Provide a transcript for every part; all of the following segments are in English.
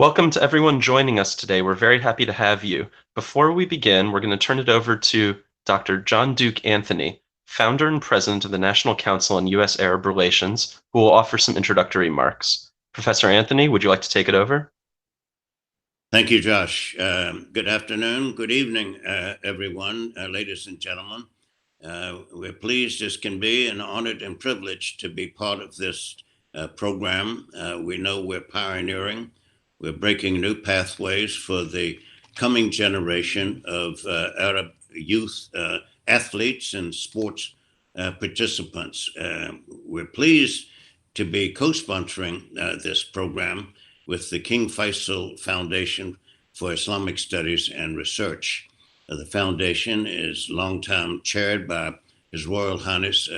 Welcome to everyone joining us today. We're very happy to have you. Before we begin, we're going to turn it over to Dr. John Duke Anthony, founder and president of the National Council on U.S. Arab Relations, who will offer some introductory remarks. Professor Anthony, would you like to take it over? Thank you, Josh. Good afternoon, good evening, everyone, ladies and gentlemen. We're pleased as can be and honored and privileged to be part of this program. We know we're pioneering. We're breaking new pathways for the coming generation of Arab youth athletes and sports participants. We're pleased to be co-sponsoring this program with the King Faisal Foundation for Islamic Studies and Research. The foundation is long-time chaired by His Royal Highness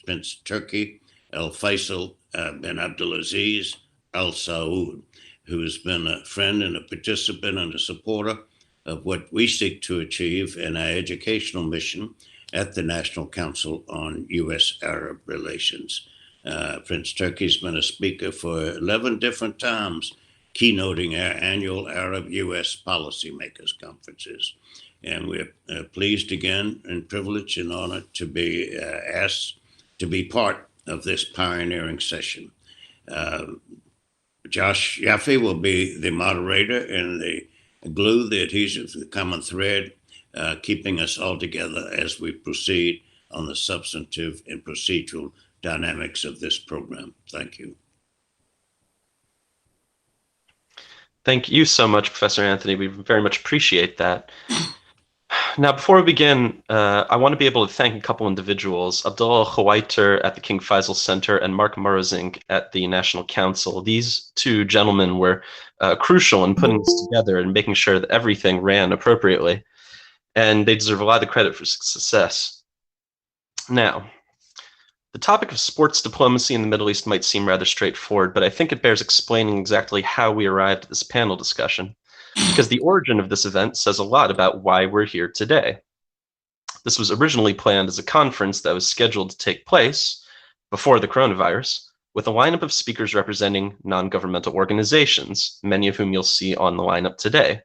Prince Turki Al Faisal bin Abdulaziz Al Saud, who has been a friend and a participant and a supporter of what we seek to achieve in our educational mission at the National Council on U.S. Arab Relations. Prince Turki's been a speaker for 11 different times, keynoting our annual Arab-U.S. policymakers conferences. And we're pleased again and privileged and honored to be asked to be part of this pioneering session. Josh Yaffe will be the moderator and the glue, the adhesive, the common thread, keeping us all together as we proceed on the substantive and procedural dynamics of this program. Thank you. Thank you so much, Professor Anthony. We very much appreciate that. Now, before we begin, I want to be able to thank a couple individuals, Abdullah Khawaiter at the King Faisal Center and Mark Morozink at the National Council. These two gentlemen were crucial in putting this together and making sure that everything ran appropriately, and they deserve a lot of the credit for success. Now, the topic of sports diplomacy in the Middle East might seem rather straightforward, but I think it bears explaining exactly how we arrived at this panel discussion, because the origin of this event says a lot about why we're here today. This was originally planned as a conference that was scheduled to take place before the coronavirus, with a lineup of speakers representing non-governmental organizations, many of whom you'll see on the lineup today.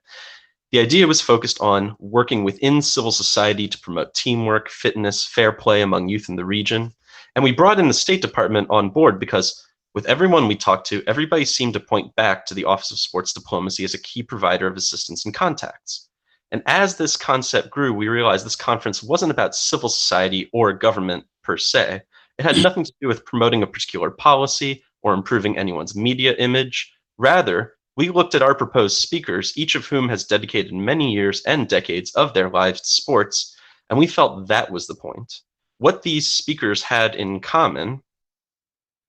The idea was focused on working within civil society to promote teamwork, fitness, fair play among youth in the region. And we brought in the State Department on board because with everyone we talked to, everybody seemed to point back to the Office of Sports Diplomacy as a key provider of assistance and contacts. And as this concept grew, we realized this conference wasn't about civil society or government per se. It had nothing to do with promoting a particular policy or improving anyone's media image. Rather, we looked at our proposed speakers, each of whom has dedicated many years and decades of their lives to sports, and we felt that was the point. What these speakers had in common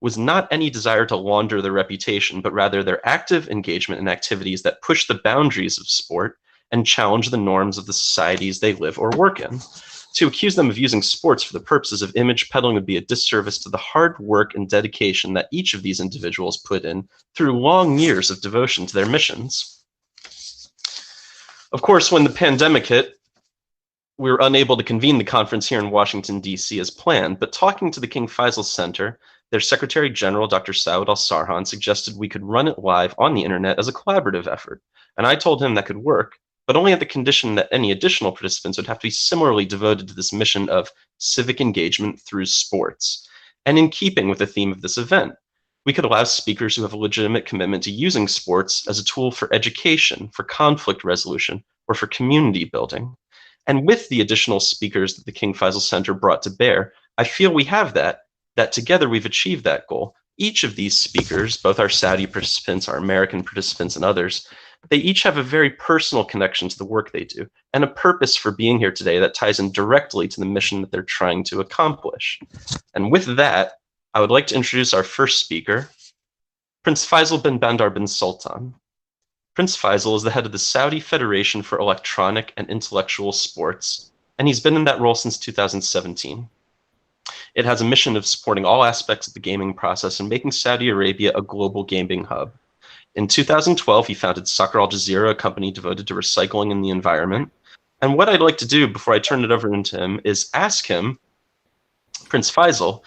was not any desire to launder their reputation, but rather their active engagement in activities that push the boundaries of sport and challenge the norms of the societies they live or work in. To accuse them of using sports for the purposes of image peddling would be a disservice to the hard work and dedication that each of these individuals put in through long years of devotion to their missions. Of course, when the pandemic hit, we were unable to convene the conference here in Washington, D.C. as planned, but talking to the King Faisal Center, their Secretary General, Dr. Saud Al-Sarhan, suggested we could run it live on the internet as a collaborative effort. And I told him that could work, but only at the condition that any additional participants would have to be similarly devoted to this mission of civic engagement through sports. And in keeping with the theme of this event, we could allow speakers who have a legitimate commitment to using sports as a tool for education, for conflict resolution, or for community building. And with the additional speakers that the King Faisal Center brought to bear, I feel we have that together we've achieved that goal. Each of these speakers, both our Saudi participants, our American participants, and others, they each have a very personal connection to the work they do and a purpose for being here today that ties in directly to the mission that they're trying to accomplish. And with that, I would like to introduce our first speaker, Prince Faisal bin Bandar bin Sultan. Prince Faisal is the head of the Saudi Federation for Electronic and Intellectual Sports, and he's been in that role since 2017. It has a mission of supporting all aspects of the gaming process and making Saudi Arabia a global gaming hub. In 2012, he founded Soccer Al Jazeera, a company devoted to recycling and the environment. And what I'd like to do before I turn it over to him is ask him, Prince Faisal,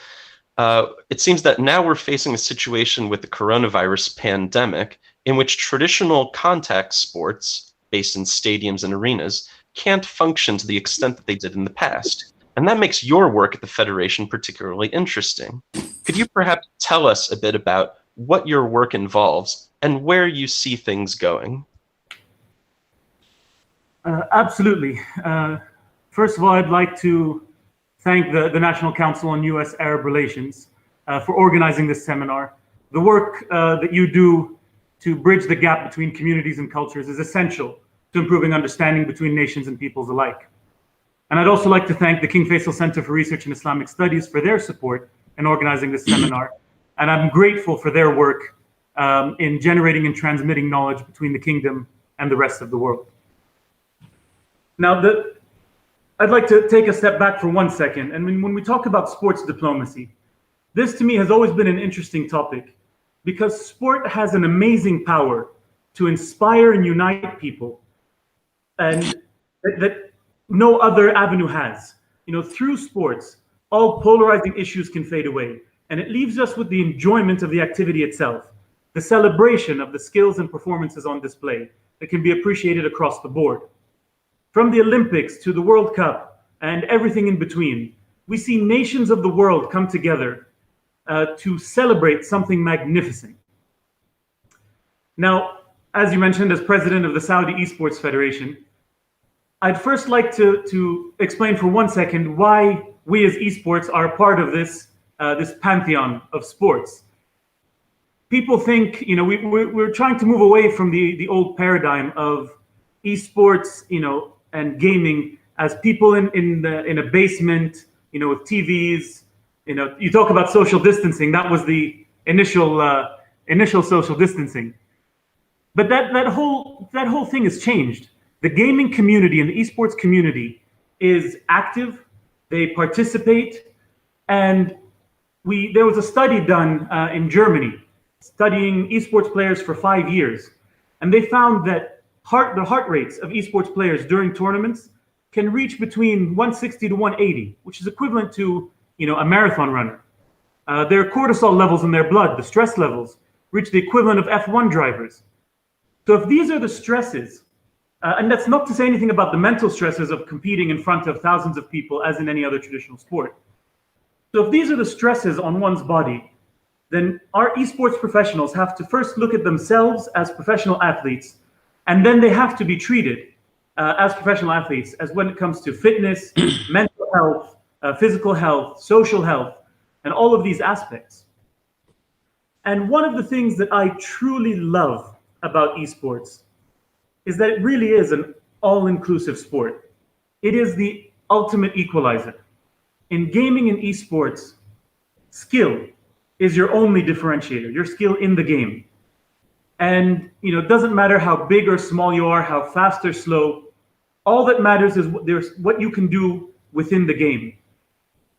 it seems that now we're facing a situation with the coronavirus pandemic in which traditional contact sports based in stadiums and arenas can't function to the extent that they did in the past. And that makes your work at the Federation particularly interesting. Could you perhaps tell us a bit about what your work involves and where you see things going? Absolutely. First of all, I'd like to thank the National Council on U.S. Arab Relations for organizing this seminar. The work that you do to bridge the gap between communities and cultures is essential to improving understanding between nations and peoples alike. And I'd also like to thank the King Faisal Center for Research in Islamic Studies for their support in organizing this seminar. And I'm grateful for their work in generating and transmitting knowledge between the kingdom and the rest of the world. Now, I'd like to take a step back for 1 second. And when we talk about sports diplomacy, this to me has always been an interesting topic because sport has an amazing power to inspire and unite people, and that no other avenue has. You know, through sports, all polarizing issues can fade away, and it leaves us with the enjoyment of the activity itself, the celebration of the skills and performances on display that can be appreciated across the board. From the Olympics to the World Cup and everything in between, we see nations of the world come together to celebrate something magnificent. Now, as you mentioned, as president of the Saudi Esports Federation, I'd first like to explain for 1 second why we as esports are a part of this pantheon of sports. People think, you know, we're trying to move away from the old paradigm of esports, you know, and gaming as people in a basement, you know, with TVs. You know, you talk about social distancing. That was the initial social distancing. But that whole thing has changed. The gaming community and the esports community is active. They participate, and there was a study done in Germany studying esports players for 5 years, and they found that the heart rates of esports players during tournaments can reach between 160 to 180, which is equivalent to, you know, a marathon runner. Their cortisol levels in their blood, the stress levels, reach the equivalent of F1 drivers. So if these are the stresses, and that's not to say anything about the mental stresses of competing in front of thousands of people as in any other traditional sport. So if these are the stresses on one's body, then our esports professionals have to first look at themselves as professional athletes, and then they have to be treated as professional athletes as when it comes to fitness, mental health, physical health, social health, and all of these aspects. And one of the things that I truly love about esports is that it really is an all-inclusive sport. It is the ultimate equalizer. In gaming and esports, skill is your only differentiator, your skill in the game. And, you know, it doesn't matter how big or small you are, how fast or slow, all that matters is what you can do within the game.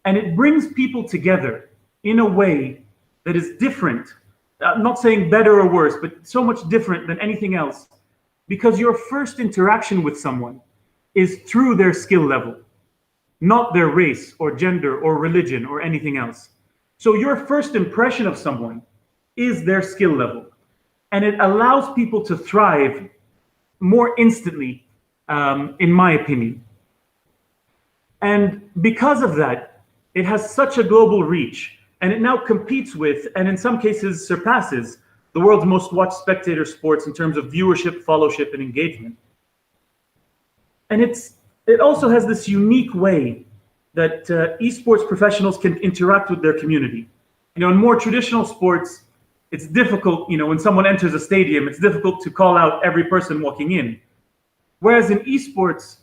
And it brings people together in a way that is different. I'm not saying better or worse, but so much different than anything else, because your first interaction with someone is through their skill level, not their race or gender or religion or anything else. So your first impression of someone is their skill level, and it allows people to thrive more instantly, in my opinion. And because of that, it has such a global reach, and it now competes with, and in some cases surpasses, the world's most watched spectator sports in terms of viewership, followership, and engagement. And it also has this unique way that esports professionals can interact with their community. You know, in more traditional sports, it's difficult, you know, when someone enters a stadium, it's difficult to call out every person walking in. Whereas in esports,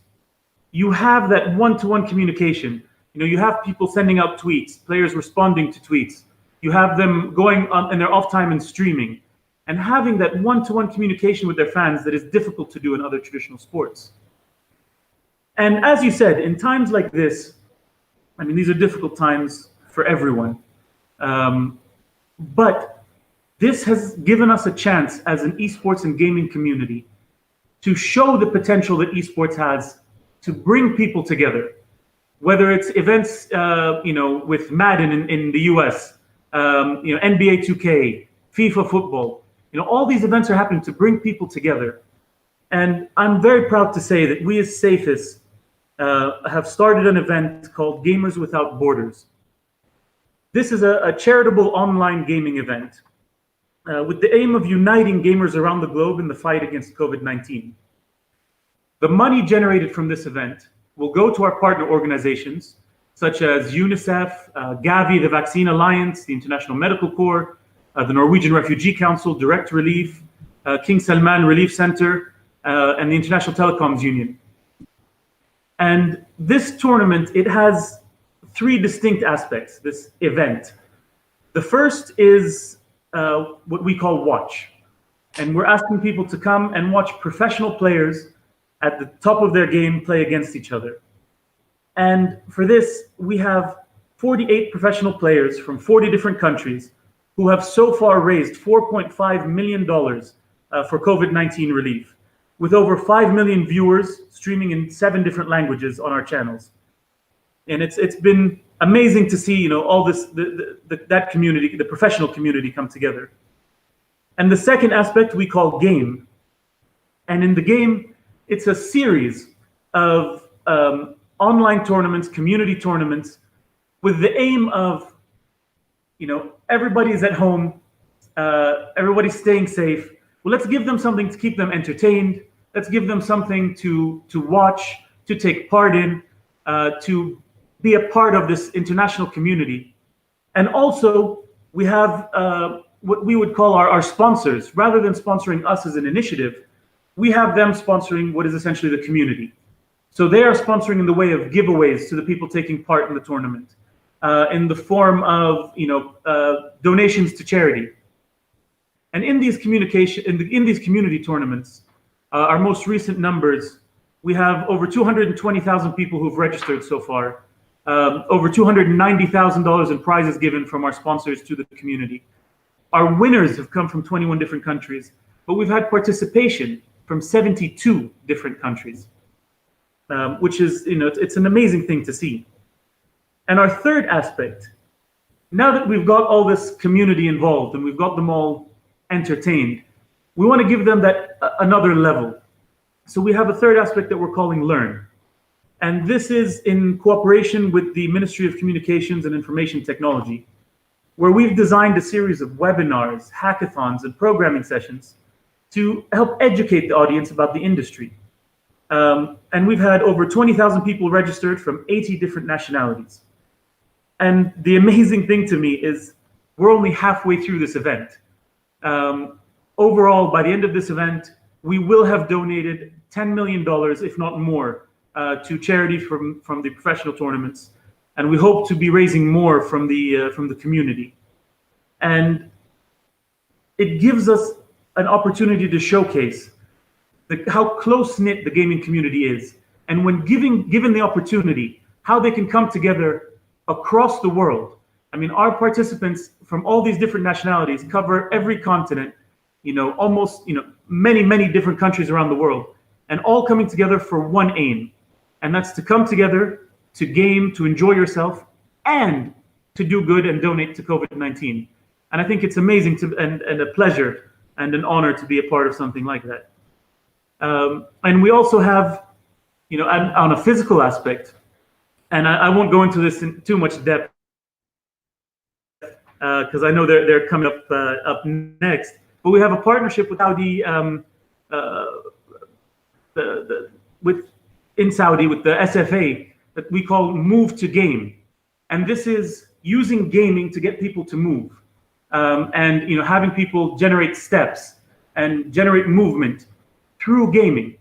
you have that one-to-one communication. You know, you have people sending out tweets, players responding to tweets. You have them going on in their off time and streaming, and having that one-to-one communication with their fans that is difficult to do in other traditional sports. And as you said, in times like this, I mean, these are difficult times for everyone. But this has given us a chance as an esports and gaming community to show the potential that esports has to bring people together, whether it's events, you know, with Madden in the US, you know, NBA 2K, FIFA football, All these events are happening to bring people together. And I'm very proud to say that we as SAFIS have started an event called Gamers Without Borders. This is a charitable online gaming event with the aim of uniting gamers around the globe in the fight against COVID-19. The money generated from this event will go to our partner organizations, such as UNICEF, Gavi, the Vaccine Alliance, the International Medical Corps, the Norwegian Refugee Council, Direct Relief, King Salman Relief Center, and the International Telecoms Union. And this tournament, it has three distinct aspects, this event. The first is what we call Watch. And we're asking people to come and watch professional players at the top of their game play against each other. And for this, we have 48 professional players from 40 different countries who have so far raised $4.5 million for COVID-19 relief, with over 5 million viewers streaming in 7 different languages on our channels. And it's been amazing to see, all this, that community, the professional community come together. And the second aspect we call Game. And in the Game, it's a series of online tournaments, community tournaments, with the aim of, everybody's at home, everybody's staying safe. Well, let's give them something to keep them entertained. Let's give them something to watch, to take part in, to be a part of this international community. And also, we have what we would call our sponsors. Rather than sponsoring us as an initiative, we have them sponsoring what is essentially the community. So they are sponsoring in the way of giveaways to the people taking part in the tournament, in the form of donations to charity. And in these community tournaments, our most recent numbers, we have over 220,000 people who've registered so far, over $290,000 in prizes given from our sponsors to the community. Our winners have come from 21 different countries, but we've had participation from 72 different countries, which is, it's an amazing thing to see. And our third aspect, now that we've got all this community involved and we've got them all entertained, we want to give them that another level. So we have a third aspect that we're calling Learn. And this is in cooperation with the Ministry of Communications and Information Technology, where we've designed a series of webinars, hackathons, and programming sessions to help educate the audience about the industry. And we've had over 20,000 people registered from 80 different nationalities. And the amazing thing to me is we're only halfway through this event. Overall, by the end of this event, we will have donated $10 million, if not more, to charity from the professional tournaments. And we hope to be raising more from the community. And it gives us an opportunity to showcase how close-knit the gaming community is. And when given the opportunity, how they can come together across the world. I mean, our participants from all these different nationalities cover every continent, almost, many, many different countries around the world, and all coming together for one aim. And that's to come together, to game, to enjoy yourself, and to do good and donate to COVID-19. And I think it's amazing and a pleasure and an honor to be a part of something like that. And we also have, on a physical aspect, and I won't go into this in too much depth, because I know they're coming up next. But we have a partnership with Saudi, in Saudi with the SFA that we call Move to Game, and this is using gaming to get people to move, and having people generate steps and generate movement through gaming.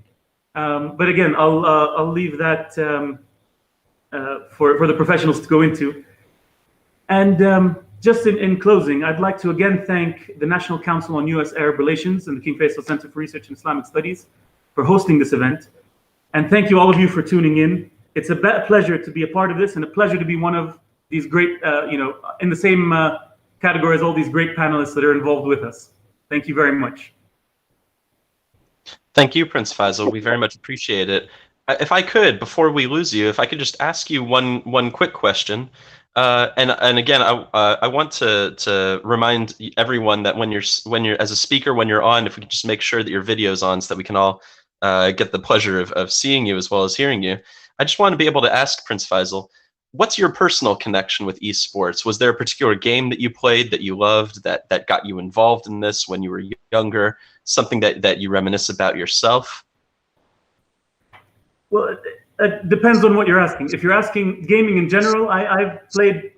But again, I'll leave that for the professionals to go into. And just in closing, I'd like to again thank the National Council on U.S. Arab Relations and the King Faisal Center for Research in Islamic Studies for hosting this event. And thank you all of you for tuning in. It's a pleasure to be a part of this and a pleasure to be one of these great, in the same category as all these great panelists that are involved with us. Thank you very much. Thank you, Prince Faisal. We very much appreciate it. If I could, before we lose you, if I could just ask you one quick question. And again, I want to remind everyone that when you're as a speaker, when you're on, if we can just make sure that your video's on, so that we can all get the pleasure of seeing you as well as hearing you. I just want to be able to ask Prince Faisal, what's your personal connection with esports? Was there a particular game that you played that you loved that got you involved in this when you were younger? Something that you reminisce about yourself? Well, it depends on what you're asking. If you're asking gaming in general, I've played,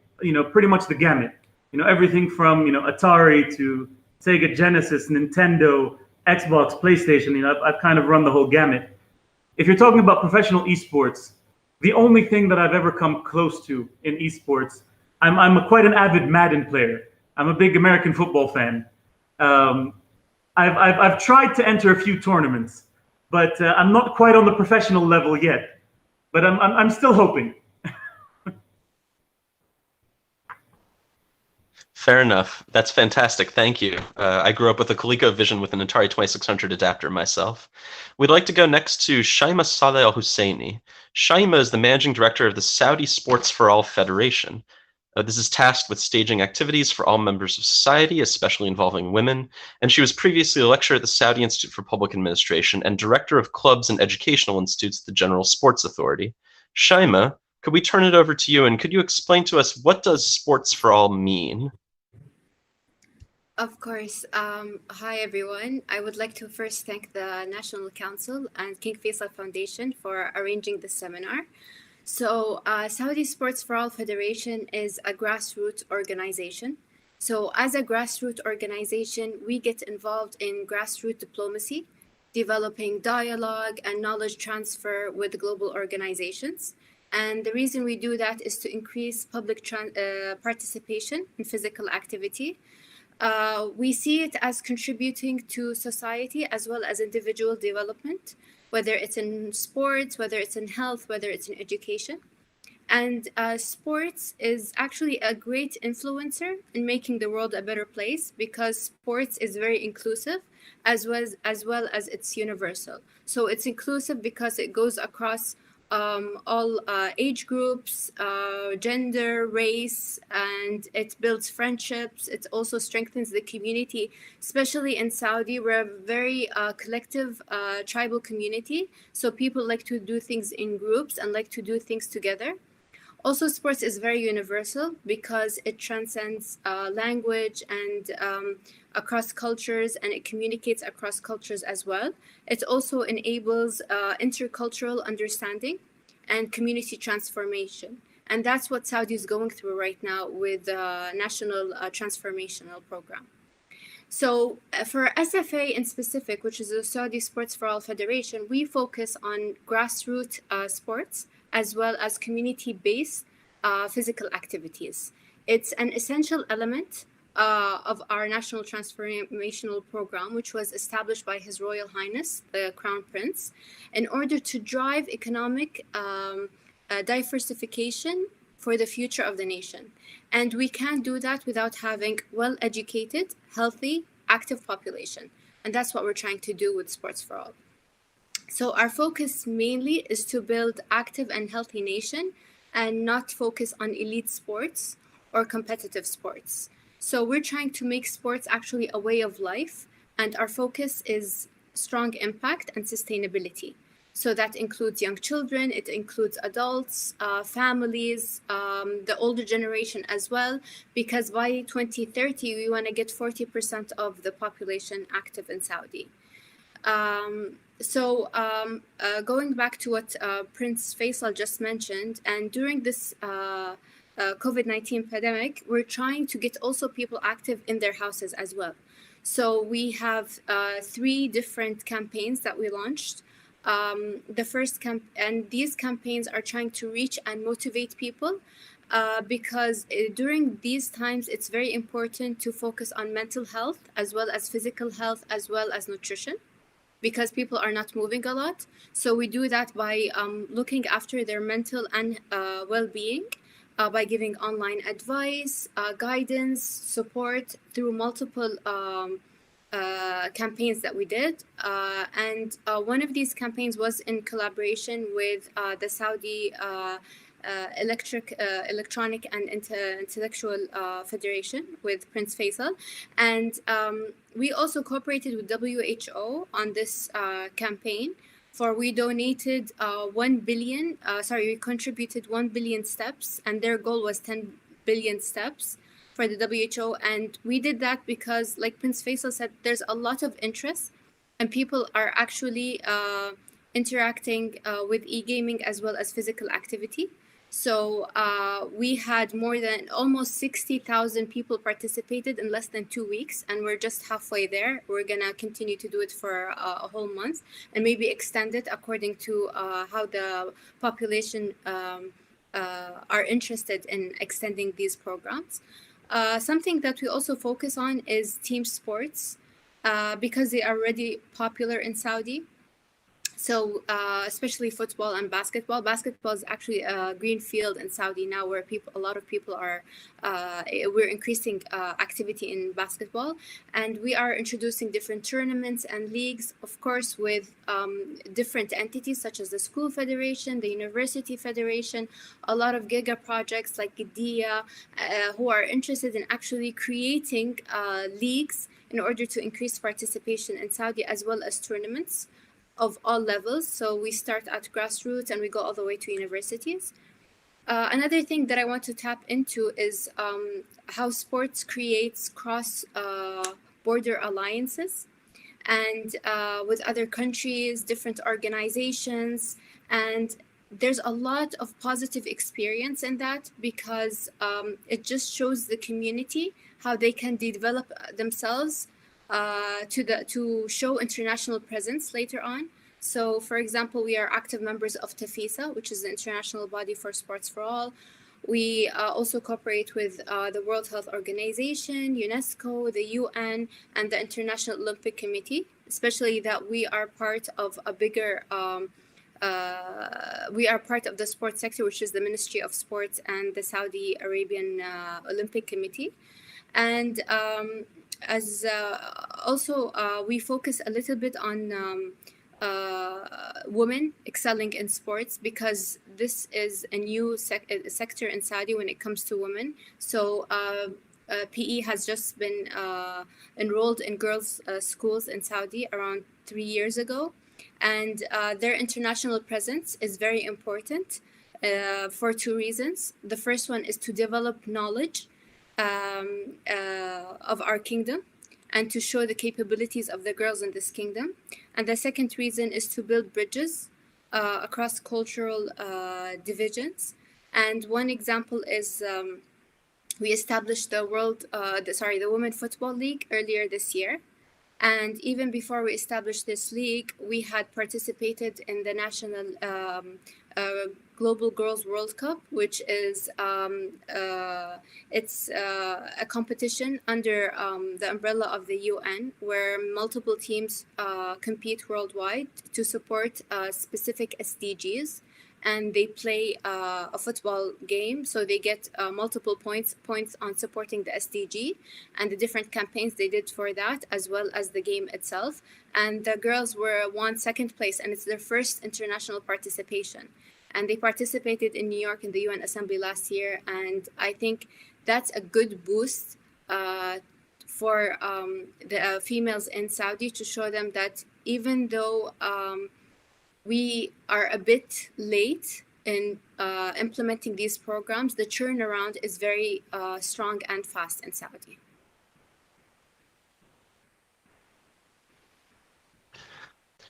pretty much the gamut. Everything from, Atari to Sega Genesis, Nintendo, Xbox, PlayStation. I've kind of run the whole gamut. If you're talking about professional esports, the only thing that I've ever come close to in esports, I'm quite an avid Madden player. I'm a big American football fan. I've tried to enter a few tournaments, but I'm not quite on the professional level yet. But I'm still hoping. Fair enough. That's fantastic. Thank you. I grew up with a ColecoVision with an Atari 2600 adapter myself. We'd like to go next to Shaima Saleh Al Husseini. Shaima is the managing director of the Saudi Sports for All Federation. This is tasked with staging activities for all members of society, especially involving women. And she was previously a lecturer at the Saudi Institute for Public Administration and director of clubs and educational institutes at the General Sports Authority. Shaima, could we turn it over to you, and could you explain to us, what does Sports for All mean? Of course. Hi, everyone. I would like to first thank the National Council and King Faisal Foundation for arranging this seminar. So Saudi Sports for All Federation is a grassroots organization. So as a grassroots organization, we get involved in grassroots diplomacy, developing dialogue and knowledge transfer with global organizations. And the reason we do that is to increase public participation in physical activity. We see it as contributing to society as well as individual development, whether it's in sports, whether it's in health, whether it's in education. And sports is actually a great influencer in making the world a better place, because sports is very inclusive as well as it's universal. So it's inclusive because it goes across all age groups, gender, race, and it builds friendships. It also strengthens the community, especially in Saudi. We're a very collective tribal community. So people like to do things in groups and like to do things together. Also, sports is very universal because it transcends language and across cultures, and it communicates across cultures as well. It also enables intercultural understanding and community transformation. And that's what Saudi is going through right now with the National Transformational Program. So for SFA in specific, which is the Saudi Sports for All Federation, we focus on grassroots sports as well as community-based physical activities. It's an essential element of our National Transformational Program, which was established by His Royal Highness, the Crown Prince, in order to drive economic diversification for the future of the nation. And we can't do that without having well-educated, healthy, active population. And that's what we're trying to do with Sports for All. So our focus mainly is to build active and healthy nation and not focus on elite sports or competitive sports. So we're trying to make sports actually a way of life, and our focus is strong impact and sustainability. So that includes young children, it includes adults, families, the older generation as well, because by 2030, we want to get 40% of the population active in Saudi. Going back to what Prince Faisal just mentioned, and during this COVID-19 pandemic, we're trying to get also people active in their houses as well. So we have 3 different campaigns that we launched. The first and these campaigns are trying to reach and motivate people because during these times, it's very important to focus on mental health as well as physical health as well as nutrition, because people are not moving a lot. So we do that by looking after their mental and well-being, by giving online advice, guidance, support through multiple campaigns that we did. And one of these campaigns was in collaboration with the Saudi Electronic and Intellectual Federation with Prince Faisal. And we also cooperated with WHO on this campaign. We donated 1 billion, we contributed 1 billion steps, and their goal was 10 billion steps for the WHO. And we did that because, like Prince Faisal said, there's a lot of interest, and people are actually interacting with e-gaming as well as physical activity. So we had more than almost 60,000 people participated in less than 2 weeks, and we're just halfway there. We're gonna continue to do it for a whole month and maybe extend it according to how the population are interested in extending these programs. Something that we also focus on is team sports because they are already popular in Saudi. So especially football and basketball. Basketball is actually a green field in Saudi now, where a lot of people are, we're increasing activity in basketball. And we are introducing different tournaments and leagues, of course, with different entities such as the School Federation, the University Federation, a lot of giga projects like Gidea, who are interested in actually creating leagues in order to increase participation in Saudi, as well as tournaments of all levels. So we start at grassroots and we go all the way to universities. Another thing that I want to tap into is how sports creates cross-border alliances and with other countries, different organizations. And there's a lot of positive experience in that because it just shows the community how they can develop themselves to show international presence later on. So, for example, we are active members of TAFISA, which is the international body for sports for all. We also cooperate with the World Health Organization, UNESCO, the UN, and the International Olympic Committee, especially that we are part of a bigger, we are part of the sports sector, which is the Ministry of Sports and the Saudi Arabian Olympic Committee. And we focus a little bit on women excelling in sports because this is a new sector in Saudi when it comes to women. So PE has just been enrolled in girls' schools in Saudi around 3 years ago. And their international presence is very important for 2 reasons. The first one is to develop knowledge of our kingdom and to show the capabilities of the girls in this kingdom. And the second reason is to build bridges across cultural divisions. And one example is we established the Women Football League earlier this year. And even before we established this league, we had participated in the national Global Girls World Cup, which is it's a competition under the umbrella of the UN, where multiple teams compete worldwide to support specific SDGs, and they play a football game, so they get multiple points on supporting the SDG and the different campaigns they did for that, as well as the game itself. And the girls won second place, and it's their first international participation. And they participated in New York in the UN Assembly last year. And I think that's a good boost for the females in Saudi, to show them that even though we are a bit late in implementing these programs, the turnaround is very strong and fast in Saudi.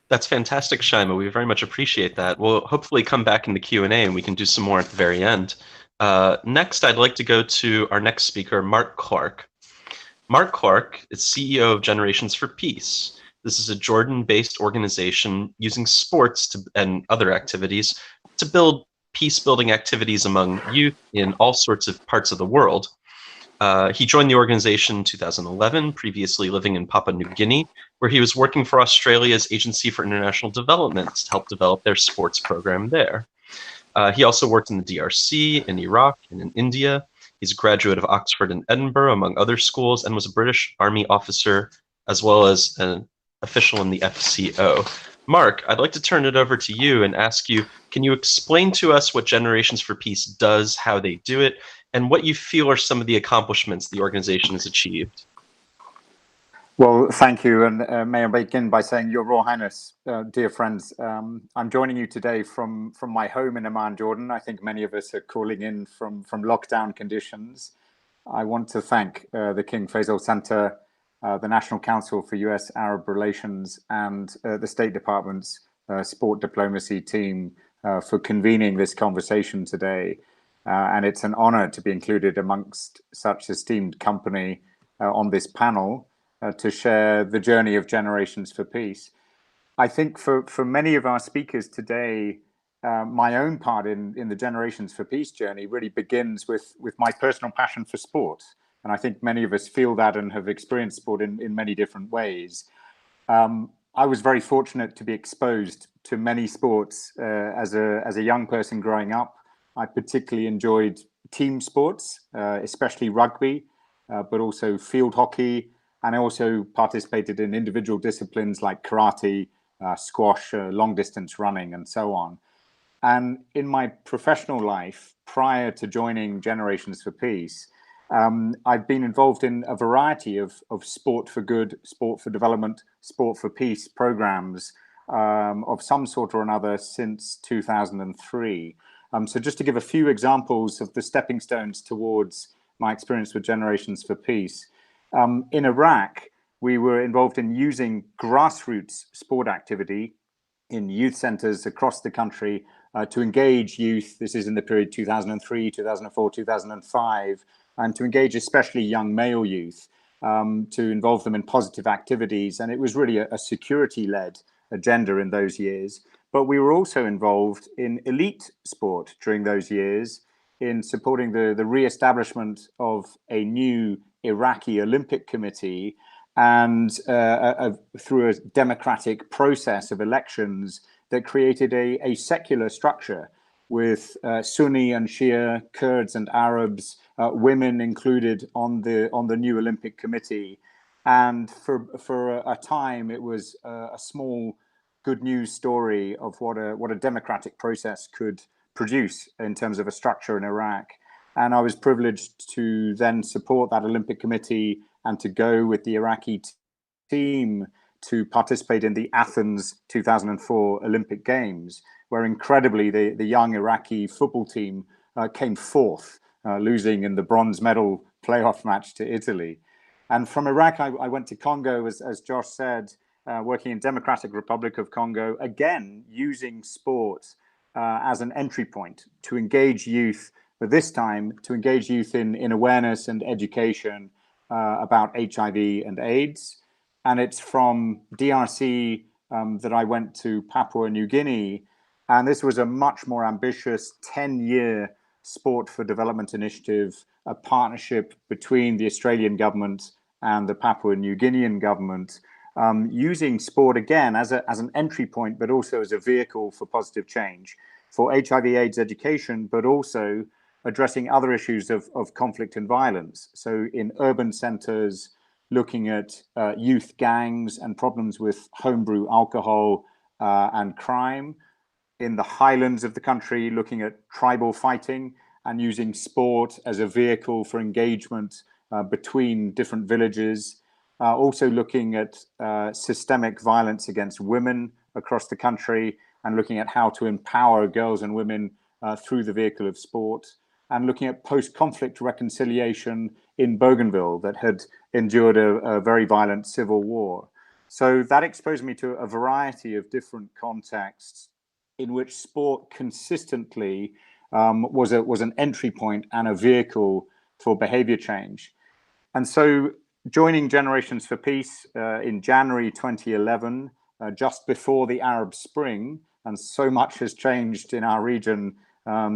That's fantastic, Shaima. We very much appreciate that. We'll hopefully come back in the Q&A and we can do some more at the very end. Next, I'd like to go to our next speaker, Mark Clark. Mark Clark is CEO of Generations for Peace. This is a Jordan-based organization using sports and other activities to build peace-building activities among youth in all sorts of parts of the world. He joined the organization in 2011, previously living in Papua New Guinea, where he was working for Australia's Agency for International Development to help develop their sports program there. He also worked in the DRC, in Iraq, and in India. He's a graduate of Oxford and Edinburgh, among other schools, and was a British Army officer, as well as an official in the FCO. Mark, I'd like to turn it over to you and ask you, can you explain to us what Generations for Peace does, how they do it, and what you feel are some of the accomplishments the organization has achieved? Well, thank you. And may I begin by saying, Your Royal Highness, dear friends, I'm joining you today from my home in Amman, Jordan. I think many of us are calling in from lockdown conditions. I want to thank the King Faisal Center, the National Council for US Arab Relations, and the State Department's Sport Diplomacy team for convening this conversation today. And it's an honor to be included amongst such esteemed company on this panel to share the journey of Generations for Peace. I think for many of our speakers today, my own part in the Generations for Peace journey really begins with my personal passion for sport. And I think many of us feel that and have experienced sport in many different ways. I was very fortunate to be exposed to many sports as a young person growing up. I particularly enjoyed team sports, especially rugby, but also field hockey. And I also participated in individual disciplines like karate, squash, long distance running, and so on. And in my professional life, prior to joining Generations for Peace, I've been involved in a variety of sport for good, sport for development, sport for peace programs of some sort or another since 2003. So just to give a few examples of the stepping stones towards my experience with Generations for Peace. In Iraq, we were involved in using grassroots sport activity in youth centers across the country to engage youth. This is in the period 2003, 2004, 2005, and to engage especially young male youth, to involve them in positive activities. And it was really a security-led agenda in those years. But we were also involved in elite sport during those years in supporting the re-establishment of a new Iraqi Olympic Committee, and through a democratic process of elections that created a secular structure with Sunni and Shia, Kurds and Arabs, women included on the new Olympic Committee. And for a time, it was a small good news story of what a democratic process could produce in terms of a structure in Iraq. And I was privileged to then support that Olympic Committee and to go with the Iraqi team to participate in the Athens 2004 Olympic Games, where incredibly the young Iraqi football team came fourth, losing in the bronze medal playoff match to Italy. And from Iraq, I went to Congo, as Josh said, working in Democratic Republic of Congo, again, using sport as an entry point to engage youth, but this time to engage youth in awareness and education about HIV and AIDS. And it's from DRC that I went to Papua New Guinea. And this was a much more ambitious 10-year Sport for Development initiative, a partnership between the Australian government and the Papua New Guinean government, using sport again as an entry point, but also as a vehicle for positive change, for HIV/AIDS education, but also addressing other issues of conflict and violence. So in urban centers, looking at youth gangs and problems with homebrew alcohol and crime. In the highlands of the country, looking at tribal fighting and using sport as a vehicle for engagement between different villages. Also looking at systemic violence against women across the country and looking at how to empower girls and women through the vehicle of sport. And looking at post-conflict reconciliation in Bougainville that had endured a very violent civil war. So that exposed me to a variety of different contexts in which sport consistently was an entry point and a vehicle for behavior change. And so joining Generations for Peace in January 2011, just before the Arab Spring, and so much has changed in our region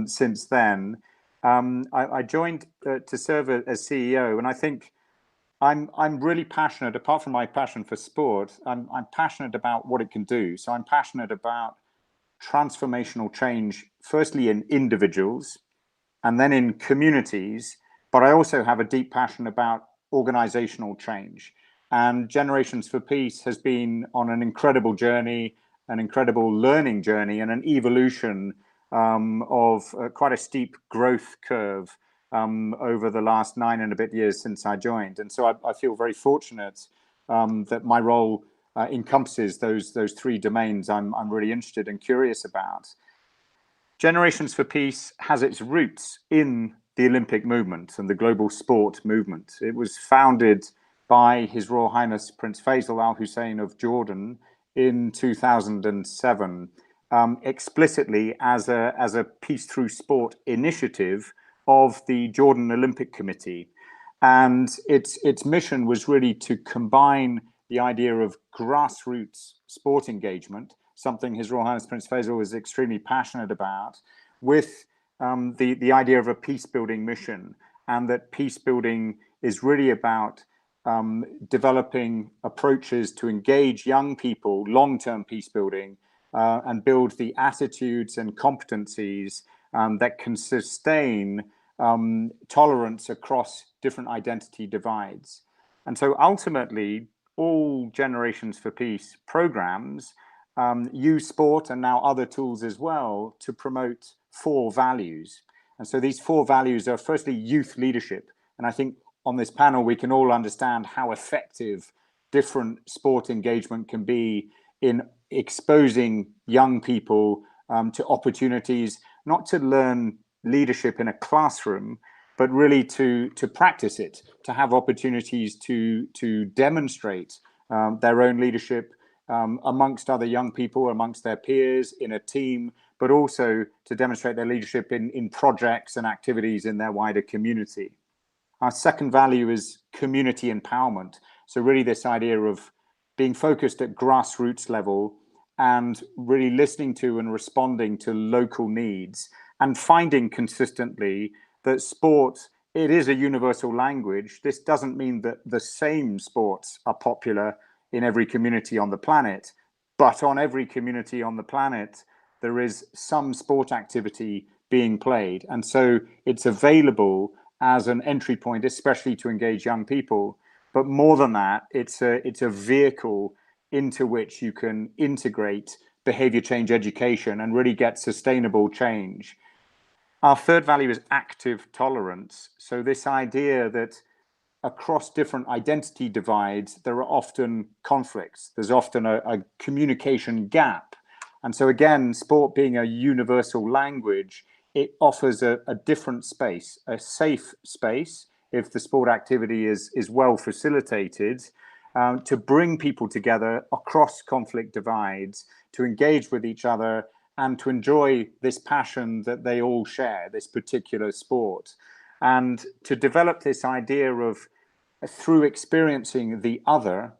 since then, I joined to serve as CEO, and I think I'm really passionate. Apart from my passion for sport, I'm passionate about what it can do. So I'm passionate about transformational change, firstly in individuals, and then in communities. But I also have a deep passion about organizational change. And Generations for Peace has been on an incredible journey an incredible learning journey and an evolution of quite a steep growth curve over the last 9 and a bit years since I joined. And so I feel very fortunate that my role encompasses those 3 domains I'm really interested and curious about. Generations for Peace has its roots in the Olympic movement and the global sport movement. It was founded by His Royal Highness Prince Faisal Al Hussein of Jordan in 2007, explicitly as a peace through sport initiative of the Jordan Olympic Committee. And its mission was really to combine the idea of grassroots sport engagement, something His Royal Highness Prince Faisal was extremely passionate about, with the idea of a peace building mission, and that peace building is really about developing approaches to engage young people, long-term peace building, and build the attitudes and competencies that can sustain tolerance across different identity divides. And so ultimately, all Generations for Peace programs use sport and now other tools as well to promote 4 values. And so these 4 values are firstly youth leadership. And I think on this panel, we can all understand how effective different sport engagement can be in exposing young people to opportunities, not to learn leadership in a classroom, but really to practice it, to have opportunities to demonstrate their own leadership amongst other young people, amongst their peers, in a team, but also to demonstrate their leadership in projects and activities in their wider community. Our second value is community empowerment. So really this idea of being focused at grassroots level and really listening to and responding to local needs, and finding consistently that sport, it is a universal language. This doesn't mean that the same sports are popular in every community on the planet, but on every community on the planet, there is some sport activity being played. And so it's available as an entry point, especially to engage young people. But more than that, it's a vehicle into which you can integrate behavior change education and really get sustainable change. Our third value is active tolerance. So this idea that across different identity divides, there are often conflicts. There's often a communication gap. And so again, sport being a universal language, it offers a different space, a safe space, if the sport activity is well facilitated, to bring people together across conflict divides, to engage with each other, and to enjoy this passion that they all share, this particular sport. And to develop this idea of, through experiencing the other,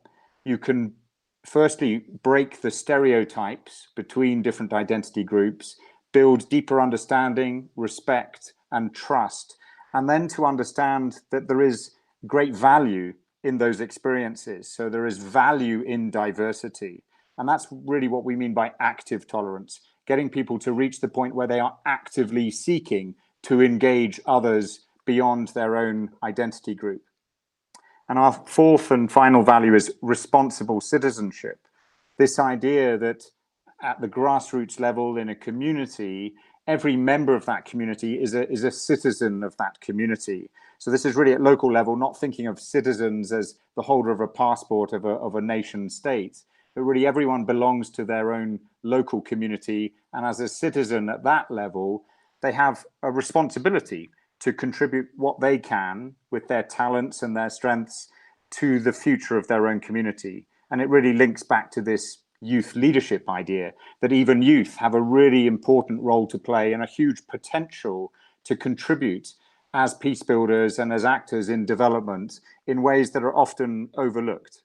you can firstly break the stereotypes between different identity groups, build deeper understanding, respect, and trust, and then to understand that there is great value in those experiences. So there is value in diversity. And that's really what we mean by active tolerance, getting people to reach the point where they are actively seeking to engage others beyond their own identity group. And our fourth and final value is responsible citizenship. This idea that at the grassroots level in a community, every member of that community is a citizen of that community. So this is really at local level, not thinking of citizens as the holder of a passport of a nation state, but really everyone belongs to their own local community. And as a citizen at that level, they have a responsibility to contribute what they can with their talents and their strengths to the future of their own community. And it really links back to this youth leadership idea that even youth have a really important role to play and a huge potential to contribute as peace builders and as actors in development in ways that are often overlooked.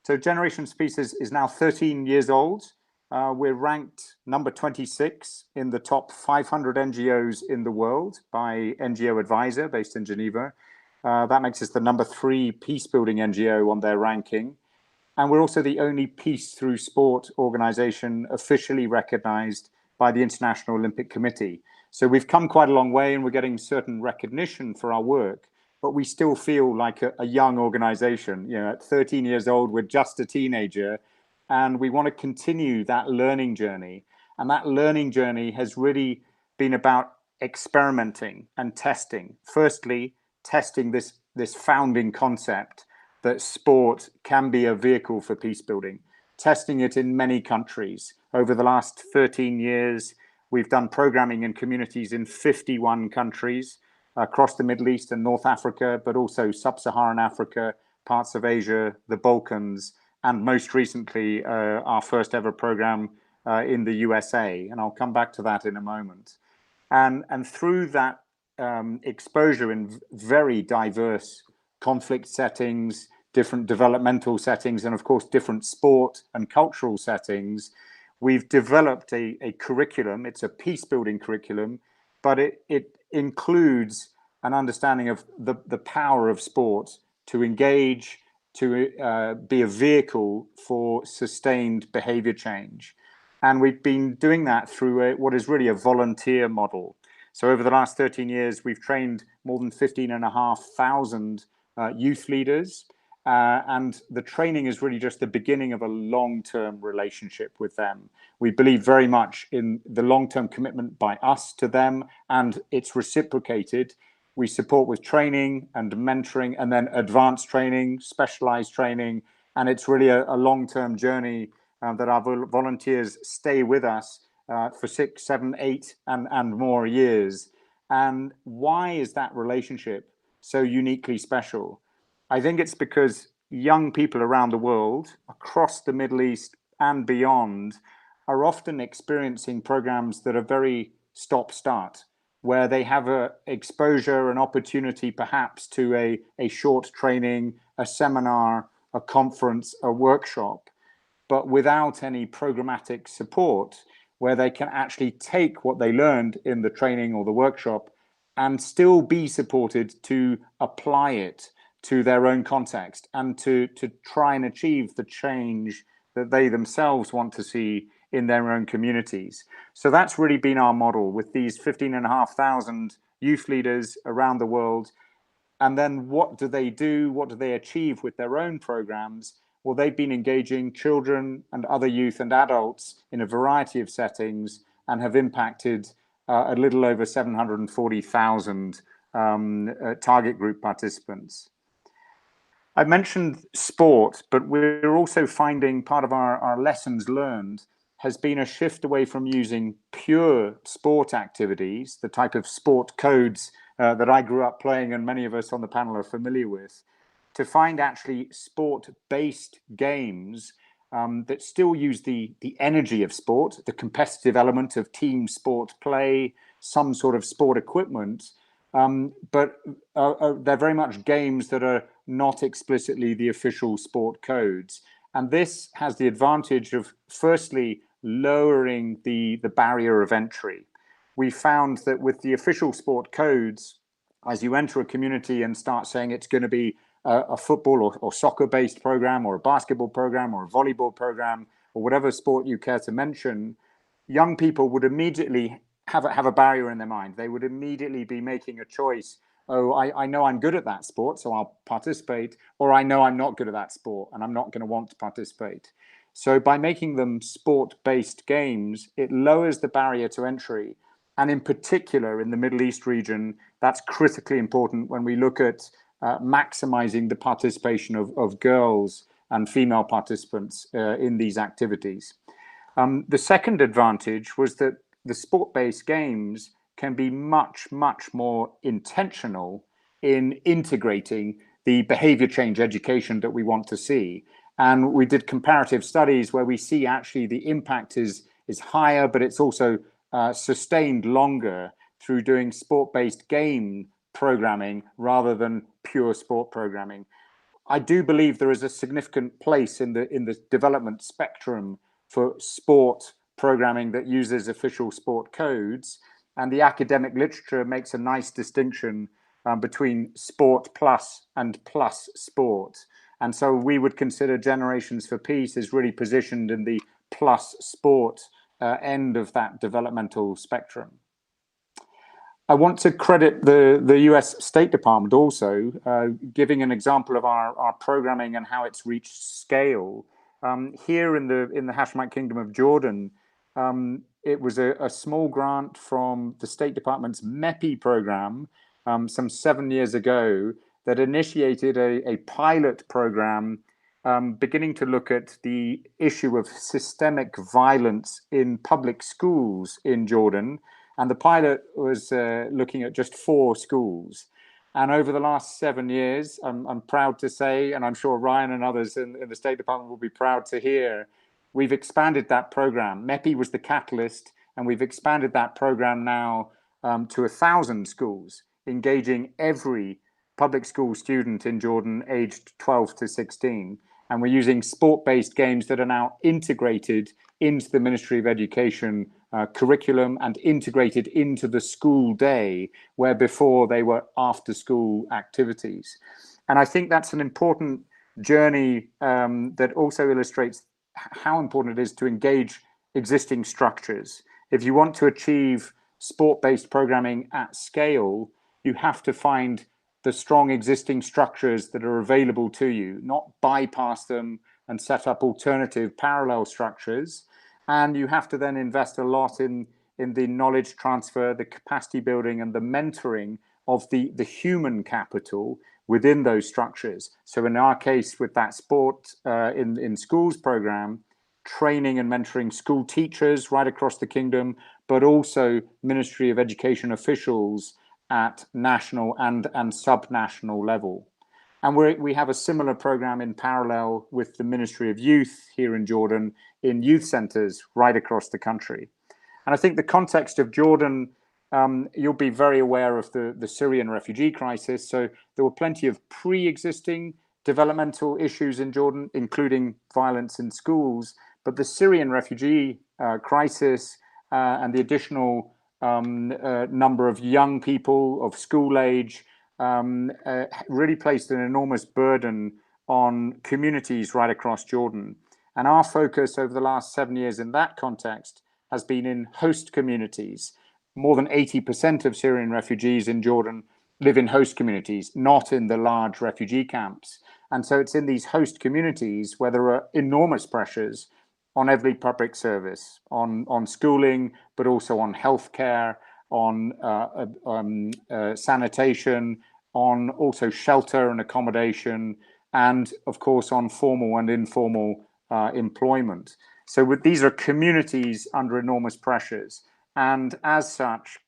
So Generations for Peace is now 13 years old. We're ranked number 26 in the top 500 NGOs in the world by NGO Advisor based in Geneva. That makes us the number 3 peace building NGO on their ranking. And we're also the only peace through sport organization officially recognized by the International Olympic Committee. So we've come quite a long way and we're getting certain recognition for our work, but we still feel like a young organization. You know, at 13 years old, we're just a teenager, and we want to continue that learning journey. And that learning journey has really been about experimenting and testing. Firstly, testing this founding concept that sport can be a vehicle for peace building, testing it in many countries. Over the last 13 years, we've done programming in communities in 51 countries across the Middle East and North Africa, but also sub-Saharan Africa, parts of Asia, the Balkans, and most recently, our first ever program in the USA. And I'll come back to that in a moment. And through that exposure in very diverse conflict settings, different developmental settings, and of course, different sport and cultural settings, we've developed a curriculum. It's a peace building curriculum, but it includes an understanding of the power of sport to engage, to be a vehicle for sustained behavior change. And we've been doing that through what is really a volunteer model. So over the last 13 years, we've trained more than 15,500 youth leaders. And the training is really just the beginning of a long-term relationship with them. We believe very much in the long-term commitment by us to them, and it's reciprocated. We support with training and mentoring, and then advanced training, specialized training. And it's really a long-term journey that our volunteers stay with us for 6, 7, 8 and more years. And why is that relationship so uniquely special? I think it's because young people around the world, across the Middle East and beyond, are often experiencing programs that are very stop-start, where they have a exposure, an opportunity perhaps to a short training, a seminar, a conference, a workshop, but without any programmatic support, where they can actually take what they learned in the training or the workshop and still be supported to apply it to their own context and to try and achieve the change that they themselves want to see in their own communities. So that's really been our model with these 15,500 youth leaders around the world. And then what do they do? What do they achieve with their own programs? Well, they've been engaging children and other youth and adults in a variety of settings and have impacted a little over 740,000 target group participants. I mentioned sport, but we're also finding part of our lessons learned has been a shift away from using pure sport activities, the type of sport codes that I grew up playing and many of us on the panel are familiar with, to find actually sport-based games that still use the energy of sport, the competitive element of team sport play, some sort of sport equipment, but they're very much games that are not explicitly the official sport codes. And this has the advantage of, firstly, lowering the barrier of entry. We found that with the official sport codes, as you enter a community and start saying it's going to be a football or soccer-based program or a basketball program or a volleyball program or whatever sport you care to mention, young people would immediately have a barrier in their mind. They would immediately be making a choice. Oh, I know I'm good at that sport, so I'll participate, or I know I'm not good at that sport and I'm not going to want to participate. So by making them sport-based games, it lowers the barrier to entry. And in particular, in the Middle East region, that's critically important when we look at maximizing the participation of girls and female participants in these activities. The second advantage was that the sport-based games can be much, much more intentional in integrating the behavior change education that we want to see. And we did comparative studies where we see actually the impact is higher, but it's also sustained longer through doing sport-based game programming rather than pure sport programming. I do believe there is a significant place in the development spectrum for sport programming that uses official sport codes, and the academic literature makes a nice distinction between sport plus and plus sport. And so we would consider Generations for Peace is really positioned in the plus sport end of that developmental spectrum. I want to credit the US State Department also, giving an example of our programming and how it's reached scale. Here in the Hashemite Kingdom of Jordan, it was a small grant from the State Department's Mepi program some 7 years ago that initiated a pilot program beginning to look at the issue of systemic violence in public schools in Jordan. And the pilot was looking at just 4 schools. And over the last 7 years, I'm proud to say, and I'm sure Ryan and others in the State Department will be proud to hear, we've expanded that program. Mepi was the catalyst, and we've expanded that program now to 1,000 schools, engaging every public school student in Jordan aged 12 to 16. And we're using sport-based games that are now integrated into the Ministry of Education curriculum and integrated into the school day, where before they were after-school activities. And I think that's an important journey that also illustrates how important it is to engage existing structures. If you want to achieve sport-based programming at scale, you have to find the strong existing structures that are available to you, not bypass them and set up alternative parallel structures. And you have to then invest a lot in the knowledge transfer, the capacity building, and the mentoring of the human capital within those structures. So in our case, with that sport in schools program, training and mentoring school teachers right across the kingdom, but also Ministry of Education officials at national and subnational level. And we have a similar program in parallel with the Ministry of Youth here in Jordan in youth centers right across the country. And I think the context of Jordan, you'll be very aware of the Syrian refugee crisis. So there were plenty of pre-existing developmental issues in Jordan, including violence in schools. But the Syrian refugee crisis and the additional number of young people of school age really placed an enormous burden on communities right across Jordan. And our focus over the last 7 years in that context has been in host communities. More than 80% of Syrian refugees in Jordan live in host communities, not in the large refugee camps. And so it's in these host communities where there are enormous pressures on every public service, on schooling, but also on healthcare, on sanitation, on also shelter and accommodation, and of course on formal and informal employment. So these are communities under enormous pressures. And as such,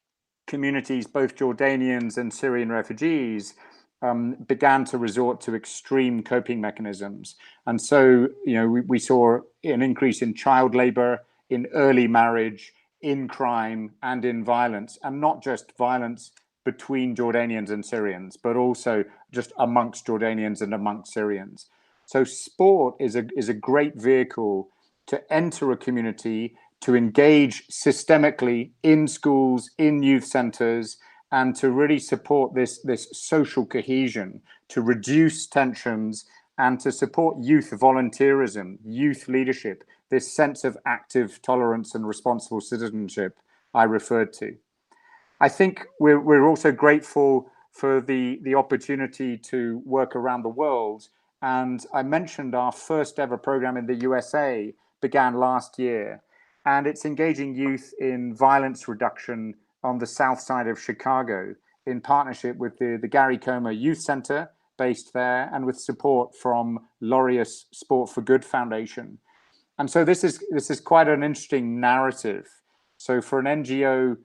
communities, both Jordanians and Syrian refugees, began to resort to extreme coping mechanisms. And so, we saw an increase in child labor, in early marriage, in crime, and in violence, and not just violence between Jordanians and Syrians, but also just amongst Jordanians and amongst Syrians. So sport is a great vehicle to enter a community, to engage systemically in schools, in youth centers, and to really support this social cohesion, to reduce tensions, and to support youth volunteerism, youth leadership, this sense of active tolerance and responsible citizenship I referred to. I think we're also grateful for the opportunity to work around the world. And I mentioned our first ever program in the USA began last year. And it's engaging youth in violence reduction on the south side of Chicago in partnership with the Gary Coma Youth Center based there and with support from Laureus Sport for Good Foundation. And so this is quite an interesting narrative. So for an NGO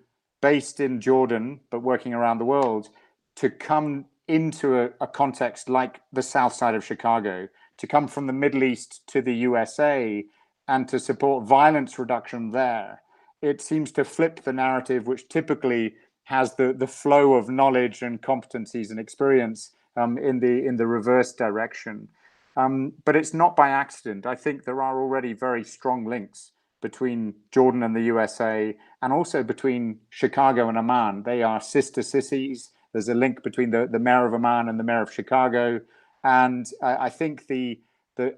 based in Jordan, but working around the world, to come into a context like the south side of Chicago, to come from the Middle East to the USA and to support violence reduction there, it seems to flip the narrative, which typically has the flow of knowledge and competencies and experience in the reverse direction. But it's not by accident. I think there are already very strong links between Jordan and the USA, and also between Chicago and Amman. They are sister cities. There's a link between the mayor of Amman and the mayor of Chicago. And I think the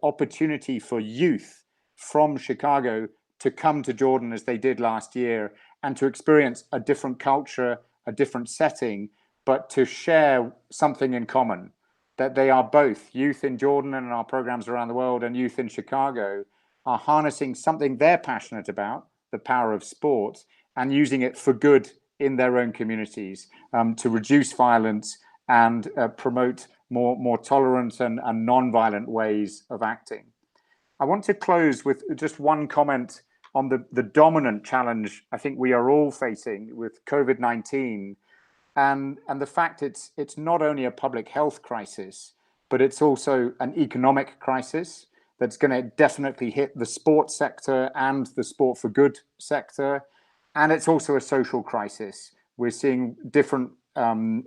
opportunity for youth from Chicago to come to Jordan as they did last year and to experience a different culture, a different setting, but to share something in common. that they are both youth in Jordan and in our programs around the world and youth in Chicago are harnessing something they're passionate about, the power of sport, and using it for good in their own communities to reduce violence and promote more tolerant and non-violent ways of acting. I want to close with just one comment on the dominant challenge I think we are all facing with COVID-19 and the fact it's not only a public health crisis, but it's also an economic crisis that's going to definitely hit the sports sector and the sport for good sector. And it's also a social crisis. We're seeing different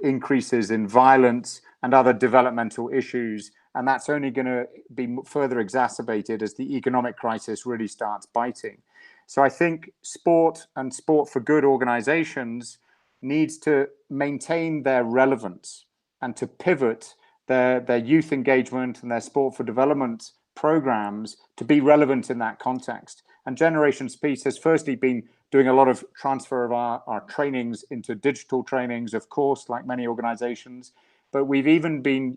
increases in violence and other developmental issues. And that's only going to be further exacerbated as the economic crisis really starts biting. So I think sport and sport for good organizations needs to maintain their relevance and to pivot their youth engagement and their sport for development programs to be relevant in that context. And Generations Peace has firstly been doing a lot of transfer of our trainings into digital trainings, of course, like many organizations, but we've even been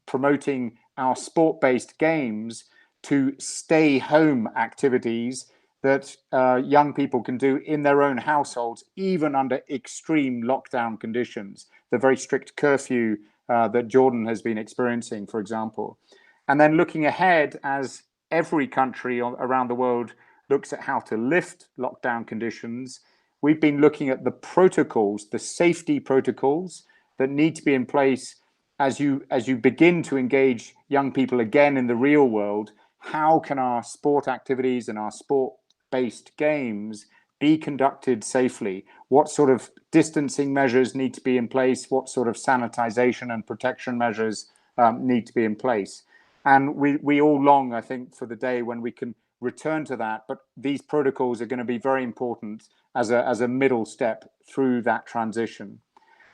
promoting our sport-based games to stay home activities that young people can do in their own households, even under extreme lockdown conditions, the very strict curfew that Jordan has been experiencing, for example. And then looking ahead, as every country around the world looks at how to lift lockdown conditions, we've been looking at the protocols, the safety protocols that need to be in place as you begin to engage young people again in the real world. How can our sport activities and our sport-based games be conducted safely? What sort of distancing measures need to be in place? What sort of sanitization and protection measures need to be in place? And we all long, I think, for the day when we can return to that. But these protocols are going to be very important as a middle step through that transition.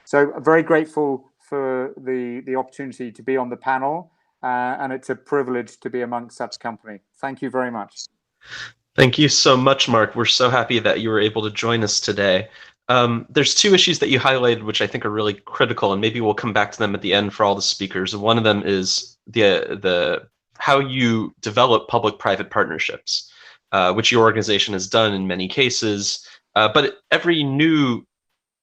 So very grateful for the opportunity to be on the panel. And it's a privilege to be amongst such company. Thank you very much. Thank you so much, Mark. We're so happy that you were able to join us today. There's two issues that you highlighted, which I think are really critical, and maybe we'll come back to them at the end for all the speakers. One of them is the how you develop public-private partnerships, which your organization has done in many cases. But every new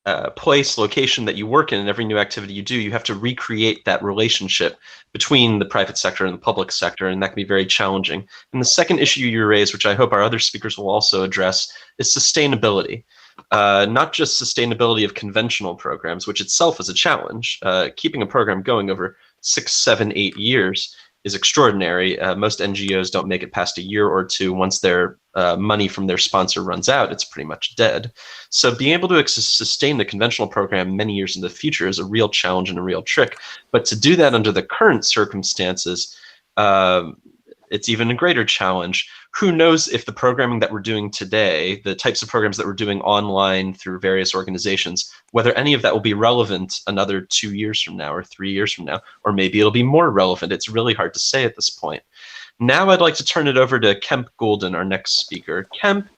location that you work in and every new activity you do, you have to recreate that relationship between the private sector and the public sector, and that can be very challenging. And the second issue you raised, which I hope our other speakers will also address, is sustainability. Not just sustainability of conventional programs, which itself is a challenge. Keeping a program going over 6, 7, 8 years is extraordinary. Most NGOs don't make it past a year or two. Once their money from their sponsor runs out, it's pretty much dead. So being able to sustain the conventional program many years in the future is a real challenge and a real trick. But to do that under the current circumstances, it's even a greater challenge. Who knows if the programming that we're doing today, the types of programs that we're doing online through various organizations, whether any of that will be relevant another 2 years from now or 3 years from now, or maybe it'll be more relevant. It's really hard to say at this point. Now I'd like to turn it over to Kemp Golden, our next speaker. Kemp,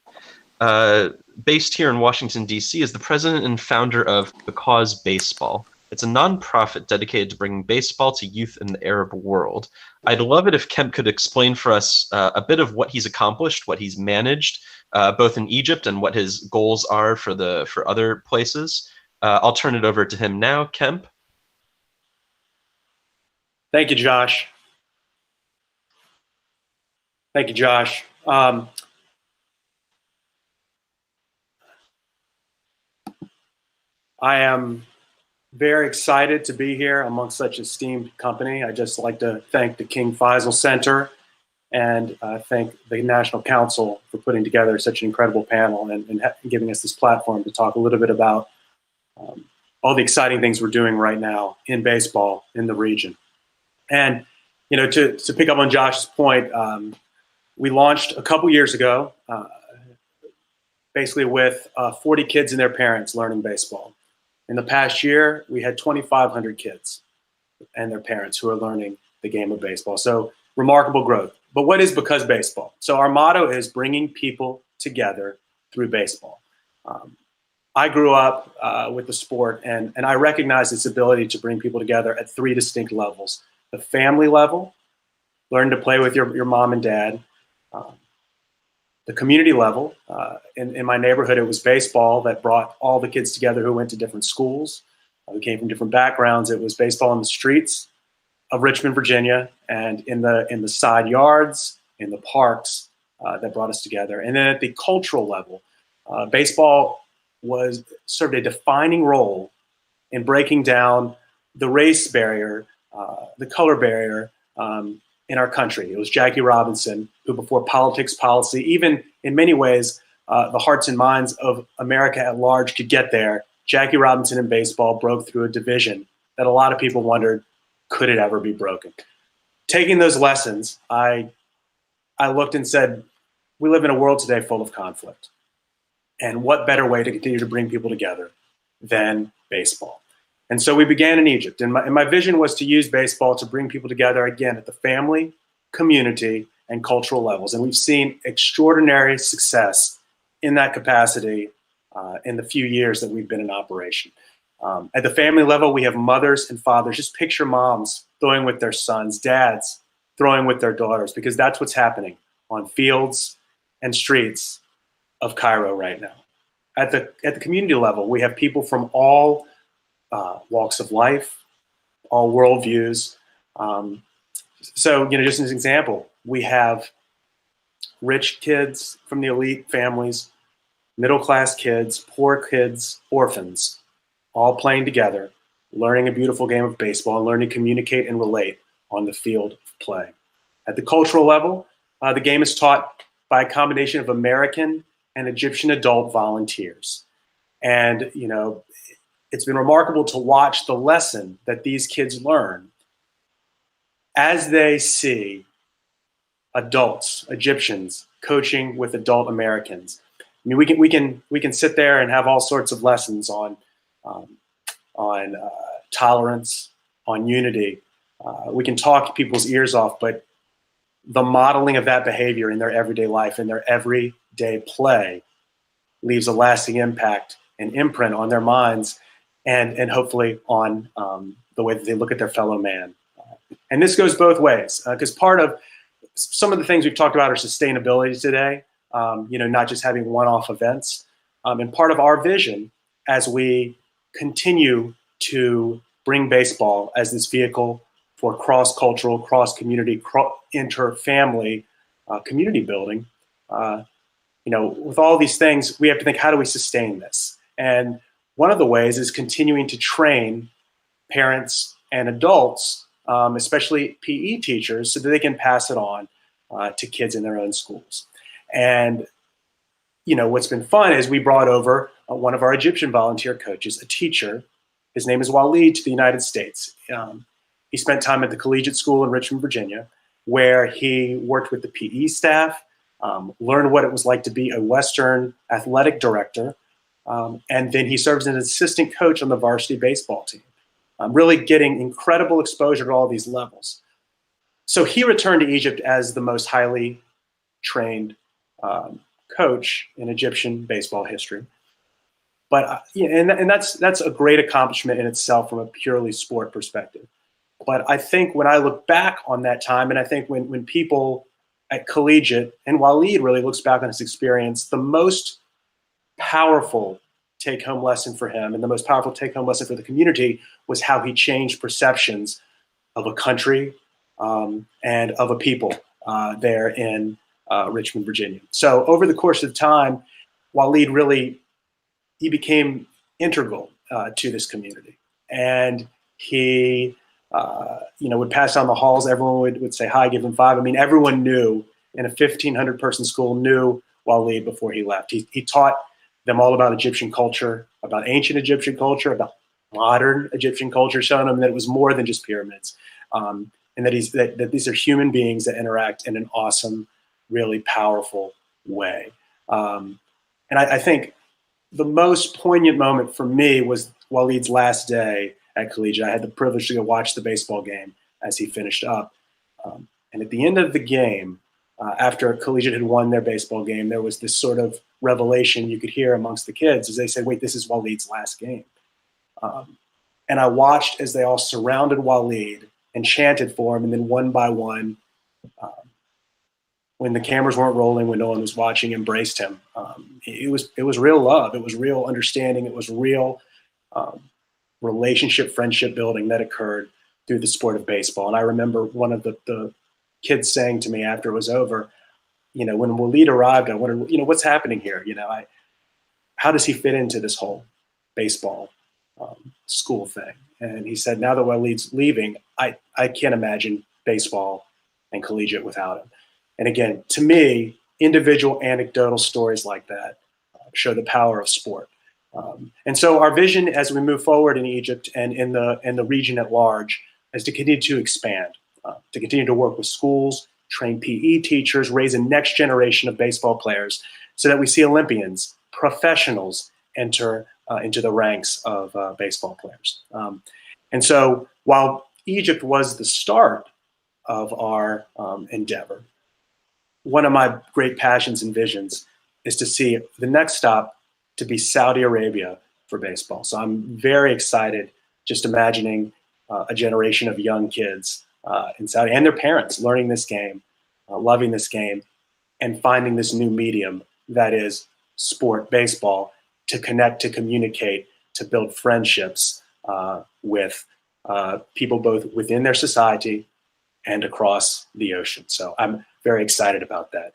based here in Washington, D.C., is the president and founder of Because Baseball. It's a nonprofit dedicated to bringing baseball to youth in the Arab world. I'd love it if Kemp could explain for us a bit of what he's accomplished, what he's managed, both in Egypt and what his goals are for other places. I'll turn it over to him now. Kemp. Thank you, Josh. Thank you, Josh. I am very excited to be here amongst such esteemed company. I'd just like to thank the King Faisal Center and thank the National Council for putting together such an incredible panel and giving us this platform to talk a little bit about all the exciting things we're doing right now in baseball in the region. And, you know, to pick up on Josh's point, we launched a couple years ago, basically with 40 kids and their parents learning baseball. In the past year, we had 2,500 kids and their parents who are learning the game of baseball. So remarkable growth. But what is Because Baseball? So our motto is bringing people together through baseball. I grew up with the sport, and I recognize its ability to bring people together at three distinct levels. The family level, learn to play with your mom and dad. The community level, in my neighborhood, it was baseball that brought all the kids together who went to different schools, who came from different backgrounds. It was baseball in the streets of Richmond, Virginia, and in the side yards, in the parks, that brought us together. And then at the cultural level, baseball served a defining role in breaking down the race barrier, the color barrier in our country. It was Jackie Robinson who, before politics, policy, even in many ways, the hearts and minds of America at large could get there. Jackie Robinson in baseball broke through a division that a lot of people wondered, could it ever be broken? Taking those lessons, I looked and said, we live in a world today full of conflict. And what better way to continue to bring people together than baseball? And so we began in Egypt. And my vision was to use baseball to bring people together, again, at the family, community, and cultural levels. And we've seen extraordinary success in that capacity in the few years that we've been in operation. At the family level, we have mothers and fathers. Just picture moms throwing with their sons, dads throwing with their daughters, because that's what's happening on fields and streets of Cairo right now. At the community level, we have people from all walks of life, all worldviews. So, just as an example, we have rich kids from the elite families, middle-class kids, poor kids, orphans, all playing together, learning a beautiful game of baseball, and learning to communicate and relate on the field of play. At the cultural level, the game is taught by a combination of American and Egyptian adult volunteers. And, it's been remarkable to watch the lesson that these kids learn as they see adults, Egyptians, coaching with adult Americans. I mean, we can sit there and have all sorts of lessons on tolerance, on unity. We can talk people's ears off, but the modeling of that behavior in their everyday life, in their everyday play, leaves a lasting impact and imprint on their minds and hopefully on the way that they look at their fellow man. And this goes both ways, because part of some of the things we've talked about are sustainability today, not just having one-off events. And part of our vision as we continue to bring baseball as this vehicle for cross-cultural, cross-community, inter-family community building, with all these things, we have to think, how do we sustain this? And one of the ways is continuing to train parents and adults, especially PE teachers, so that they can pass it on to kids in their own schools. And, what's been fun is we brought over one of our Egyptian volunteer coaches, a teacher. His name is Walid, to the United States. He spent time at the collegiate school in Richmond, Virginia, where he worked with the PE staff, learned what it was like to be a Western athletic director, and then he serves as an assistant coach on the varsity baseball team, really getting incredible exposure to all these levels. So he returned to Egypt as the most highly trained coach in Egyptian baseball history. But and that's a great accomplishment in itself from a purely sport perspective. But I think when I look back on that time, and I think when people at collegiate, and Walid really looks back on his experience, the most powerful take-home lesson for him and the most powerful take-home lesson for the community was how he changed perceptions of a country and of a people there in Richmond, Virginia. So over the course of time, Walid he became integral to this community. And he would pass down the halls. Everyone would say hi, give him five. I mean, everyone knew in a 1,500 person school knew Walid before he left. He taught them all about Egyptian culture, about ancient Egyptian culture, about modern Egyptian culture, showing them that it was more than just pyramids, and that these are human beings that interact in an awesome, really powerful way. And I think the most poignant moment for me was Walid's last day at collegiate. I had the privilege to go watch the baseball game as he finished up. And at the end of the game, after collegiate had won their baseball game, there was this sort of revelation you could hear amongst the kids as they say, wait, this is Waleed's last game. And I watched as they all surrounded Waleed and chanted for him, and then one by one, when the cameras weren't rolling, when no one was watching, embraced him. It was real love. It was real understanding. It was real relationship, friendship building that occurred through the sport of baseball. And I remember one of the kids saying to me after it was over, when Waleed arrived, I wondered, what's happening here? How does he fit into this whole baseball school thing? And he said, now that Waleed's leaving, I can't imagine baseball and collegiate without him. And again, to me, individual anecdotal stories like that show the power of sport. And so our vision as we move forward in Egypt and in the region at large is to continue to expand, to continue to work with schools, train PE teachers, raise a next generation of baseball players so that we see Olympians, professionals enter into the ranks of baseball players. And so while Egypt was the start of our endeavor, one of my great passions and visions is to see the next stop to be Saudi Arabia for baseball. So I'm very excited just imagining a generation of young kids in Saudi and their parents learning this game, loving this game, and finding this new medium that is sport, baseball, to connect, to communicate, to build friendships with people both within their society and across the ocean. So I'm very excited about that.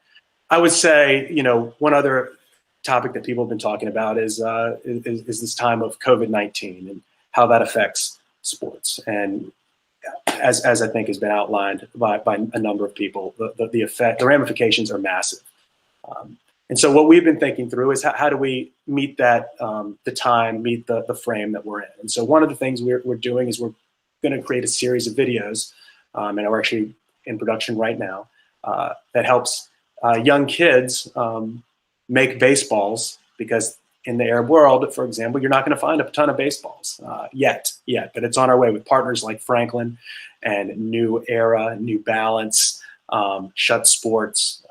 I would say, one other topic that people have been talking about is this time of COVID-19 and how that affects sports. And as I think has been outlined by a number of people, the effect, the ramifications are massive. And so what we've been thinking through is how do we meet that, the time, meet the frame that we're in. And so one of the things we're doing is we're going to create a series of videos, and we're actually in production right now, that helps young kids make baseballs, because in the Arab world, for example, you're not going to find a ton of baseballs yet, but it's on our way with partners like Franklin and New Era, New Balance, Shut Sports,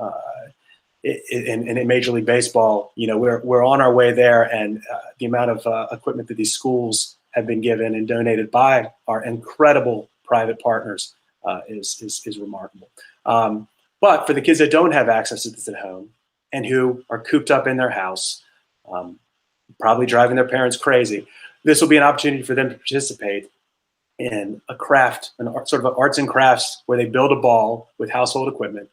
and in Major League Baseball. We're on our way there, and the amount of equipment that these schools have been given and donated by our incredible private partners is remarkable. But for the kids that don't have access to this at home and who are cooped up in their house, probably driving their parents crazy, this will be an opportunity for them to participate in a craft, sort of arts and crafts, where they build a ball with household equipment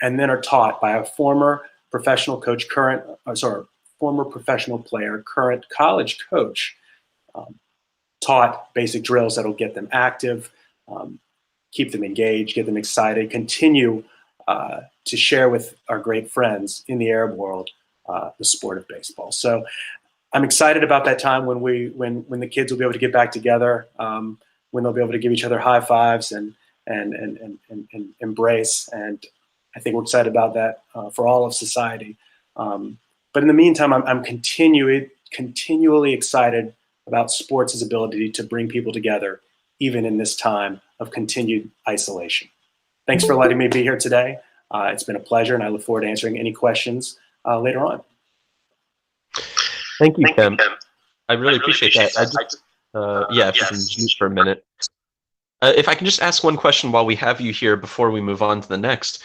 and then are taught by a former professional coach, former professional player, current college coach, taught basic drills that'll get them active, keep them engaged, get them excited, continue to share with our great friends in the Arab world the sport of baseball. So I'm excited about that time when the kids will be able to get back together, when they'll be able to give each other high fives and embrace. And I think we're excited about that for all of society. But in the meantime, I'm continually excited about sports' ability to bring people together, even in this time of continued isolation. Thanks for letting me be here today. It's been a pleasure, and I look forward to answering any questions later on. Thank you, Kemp. I really appreciate that. If you can mute for a minute. If I can just ask one question while we have you here before we move on to the next.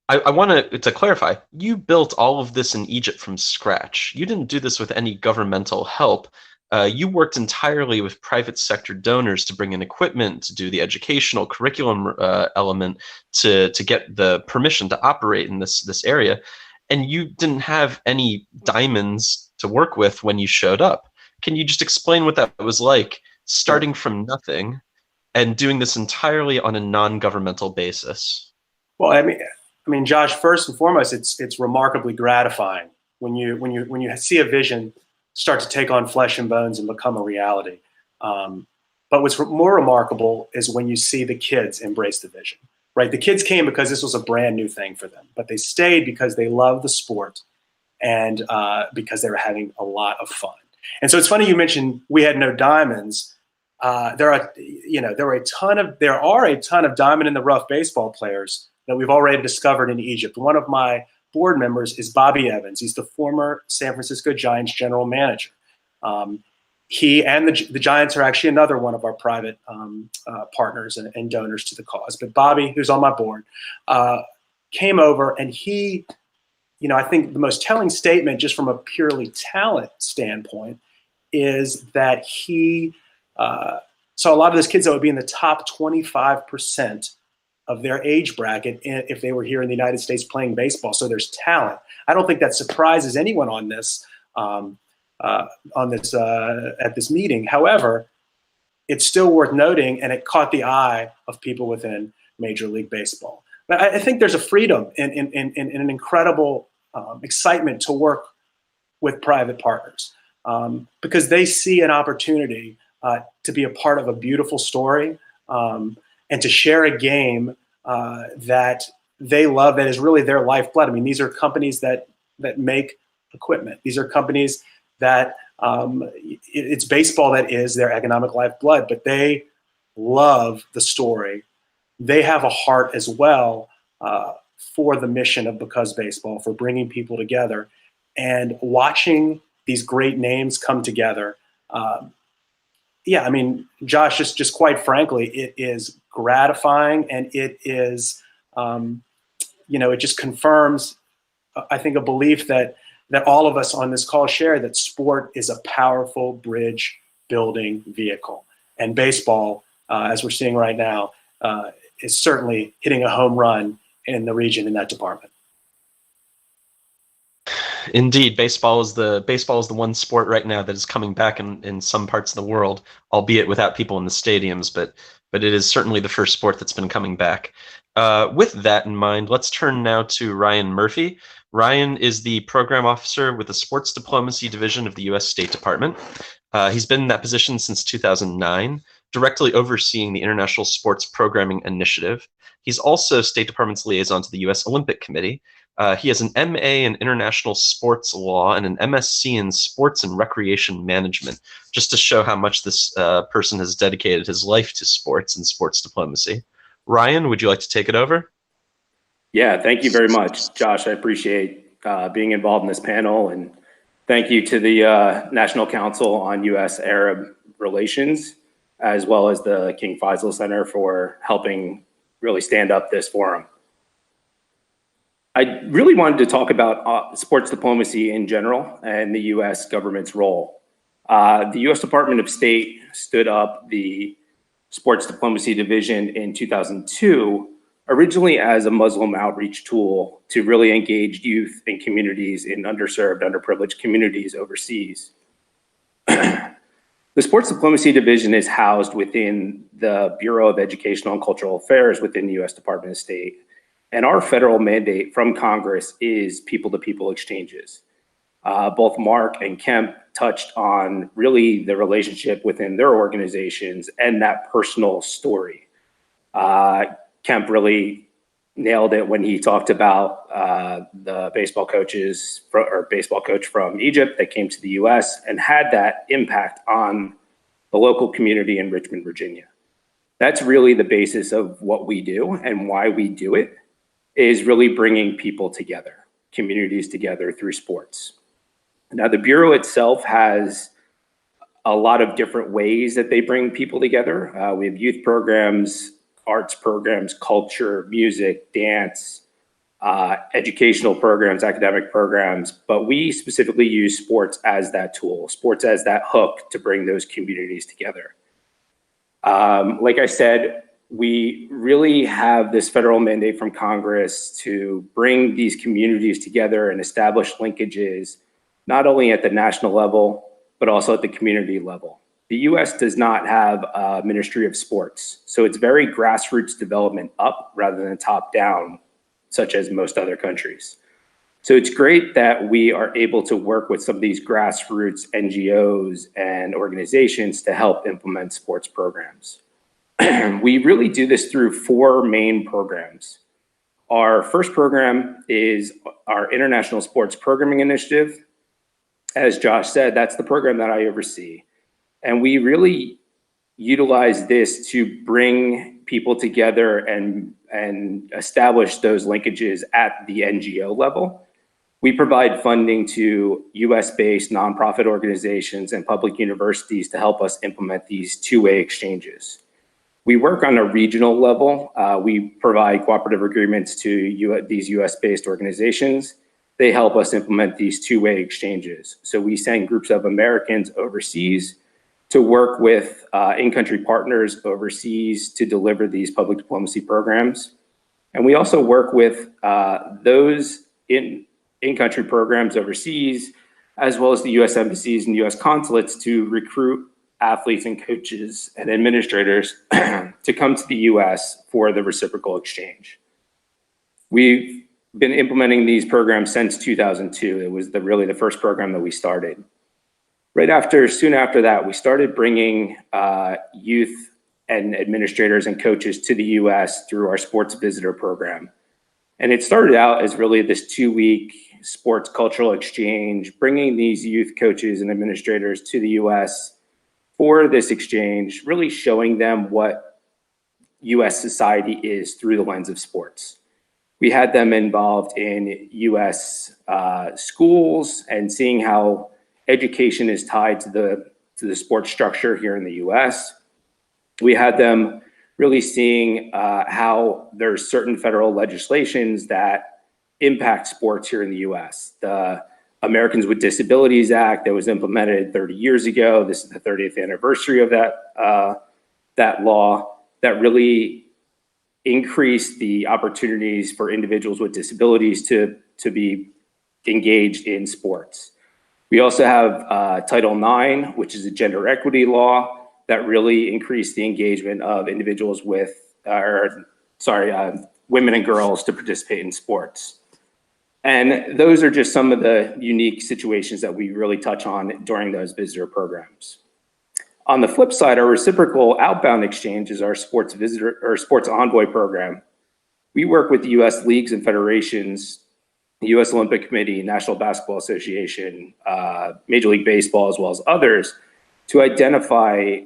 I want to clarify, you built all of this in Egypt from scratch. You didn't do this with any governmental help. You worked entirely with private sector donors to bring in equipment, to do the educational curriculum element, to get the permission to operate in this area. And you didn't have any diamonds to work with when you showed up. Can you just explain what that was like, starting from nothing and doing this entirely on a non-governmental basis? Well, I mean, Josh, first and foremost, it's remarkably gratifying when you see a vision start to take on flesh and bones and become a reality. But what's more remarkable is when you see the kids embrace the vision, right? The kids came because this was a brand new thing for them, but they stayed because they love the sport and because they were having a lot of fun. And so it's funny you mentioned we had no diamonds. There are a ton of diamond in the rough baseball players that we've already discovered in Egypt. One of my board members is Bobby Evans. He's the former San Francisco Giants general manager. He and the Giants are actually another one of our private partners and donors to the cause. But Bobby, who's on my board, came over, and he, I think the most telling statement, just from a purely talent standpoint, is that he saw a lot of those kids that would be in the top 25% of their age bracket if they were here in the United States playing baseball. So there's talent. I don't think that surprises anyone on this. At this meeting. However, it's still worth noting, and it caught the eye of people within Major League Baseball. But I think there's a freedom and an incredible excitement to work with private partners because they see an opportunity to be a part of a beautiful story and to share a game that they love, that is really their lifeblood. I mean, these are companies that make equipment. These are companies that it's baseball that is their economic lifeblood, but they love the story. They have a heart as well for the mission of Because Baseball, for bringing people together and watching these great names come together. I mean, Josh, just quite frankly, it is gratifying, and it is, it just confirms, I think, a belief that all of us on this call share, that sport is a powerful bridge building vehicle. And baseball, as we're seeing right now, is certainly hitting a home run in the region in that department. Indeed, baseball is the one sport right now that is coming back in some parts of the world, albeit without people in the stadiums, but it is certainly the first sport that's been coming back. With that in mind, let's turn now to Ryan Murphy. Ryan is the program officer with the Sports Diplomacy Division of the U.S. State Department. He's been in that position since 2009, directly overseeing the International Sports Programming Initiative. He's also State Department's liaison to the U.S. Olympic Committee. He has an MA in International Sports Law and an MSc in Sports and Recreation Management, just to show how much this person has dedicated his life to sports and sports diplomacy. Ryan, would you like to take it over? Yeah, thank you very much, Josh. I appreciate being involved in this panel, and thank you to the National Council on U.S. Arab Relations, as well as the King Faisal Center for helping really stand up this forum. I really wanted to talk about sports diplomacy in general and the U.S. government's role. The U.S. Department of State stood up the Sports Diplomacy Division in 2002, originally as a Muslim outreach tool to really engage youth and communities in underserved, underprivileged communities overseas. The Sports Diplomacy Division is housed within the Bureau of Educational and Cultural Affairs within the U.S. Department of State. And our federal mandate from Congress is people-to-people exchanges. Both Mark and Kemp touched on really the relationship within their organizations and that personal story. Kemp really nailed it when he talked about the baseball coach from Egypt that came to the US and had that impact on the local community in Richmond, Virginia. That's really the basis of what we do, and why we do it is really bringing people together, communities together through sports. Now, the Bureau itself has a lot of different ways that they bring people together. We have youth programs, arts programs, culture, music, dance, educational programs, academic programs, but we specifically use sports as that tool, sports as that hook to bring those communities together. Like I said, we really have this federal mandate from Congress to bring these communities together and establish linkages, not only at the national level, but also at the community level. The US does not have a Ministry of Sports, so it's very grassroots development up rather than top down, such as most other countries. So it's great that we are able to work with some of these grassroots NGOs and organizations to help implement sports programs. We really do this through 4 main programs. Our first program is our International Sports Programming Initiative. As Josh said, that's the program that I oversee. And we really utilize this to bring people together and and establish those linkages at the NGO level. We provide funding to US-based nonprofit organizations and public universities to help us implement these two-way exchanges. We work on a regional level. We provide cooperative agreements to these US-based organizations. They help us implement these two-way exchanges. So we send groups of Americans overseas to work with in-country partners overseas to deliver these public diplomacy programs. And we also work with those in-country programs overseas, as well as the US embassies and US consulates to recruit athletes and coaches and administrators to come to the US for the reciprocal exchange. We've been implementing these programs since 2002. It was really the first program that we started. Soon after that, we started bringing youth and administrators and coaches to the US through our sports visitor program. And it started out as really this 2-week sports cultural exchange, bringing these youth coaches and administrators to the US for this exchange, really showing them what US society is through the lens of sports. We had them involved in US schools and seeing how education is tied to the sports structure here in the US. We had them really seeing how there's certain federal legislations that impact sports here in the US. The Americans with Disabilities Act that was implemented 30 years ago. This is the 30th anniversary of that law that really increased the opportunities for individuals with disabilities to be engaged in sports. We also have Title IX, which is a gender equity law that really increased the engagement of individuals with, women and girls to participate in sports. And those are just some of the unique situations that we really touch on during those visitor programs. On the flip side, our reciprocal outbound exchange is our sports envoy program. We work with the US leagues and federations, the US Olympic Committee, National Basketball Association, Major League Baseball, as well as others, to identify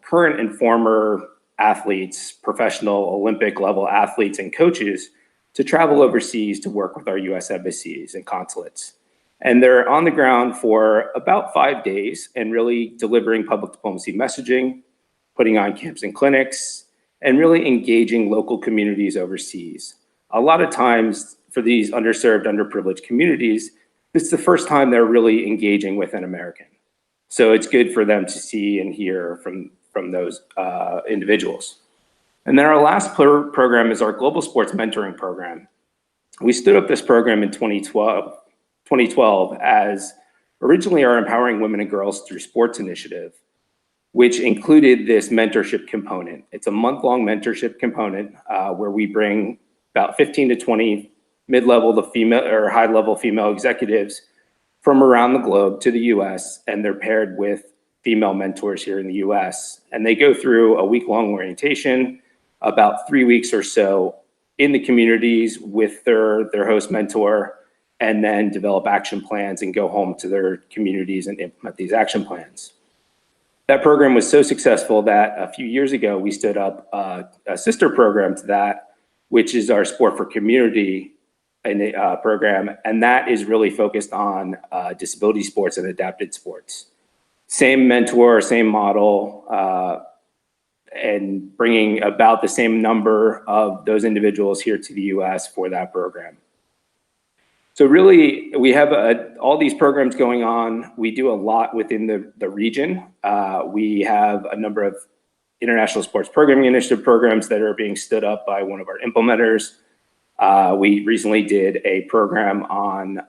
current and former athletes, professional Olympic level athletes and coaches to travel overseas to work with our US embassies and consulates. And they're on the ground for about 5 days and really delivering public diplomacy messaging, putting on camps and clinics, and really engaging local communities overseas. A lot of times for these underserved, underprivileged communities, it's the first time they're really engaging with an American. So it's good for them to see and hear from those individuals. And then our last program is our Global Sports Mentoring Program. We stood up this program in 2012 as originally our Empowering Women and Girls Through Sports initiative, which included this mentorship component. It's a month-long mentorship component where we bring about 15 to 20 mid-level to female or high-level female executives from around the globe to the US, and they're paired with female mentors here in the US. And they go through a week-long orientation, about 3 weeks or so in the communities with their host mentor, and then develop action plans and go home to their communities and implement these action plans. That program was so successful that a few years ago, we stood up a sister program to that, which is our Sport for Community program. And that is really focused on disability sports and adapted sports. Same mentor, same model, and bringing about the same number of those individuals here to the US for that program. So really, we have all these programs going on. We do a lot within the region. We have a number of International Sports Programming Initiative programs that are being stood up by one of our implementers. We recently did a program on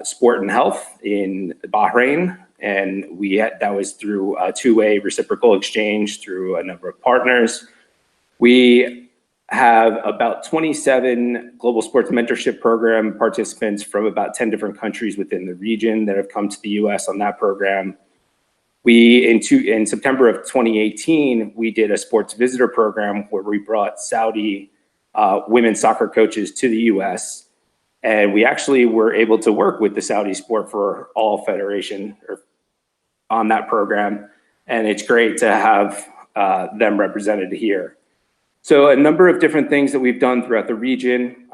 sport and health in Bahrain, and that was through a two-way reciprocal exchange through a number of partners. We have about 27 global sports mentorship program participants from about 10 different countries within the region that have come to the US on that program. In September of 2018, we did a sports visitor program where we brought Saudi women's soccer coaches to the US. And we actually were able to work with the Saudi Sport for All Federation on that program. And it's great to have them represented here. So a number of different things that we've done throughout the region.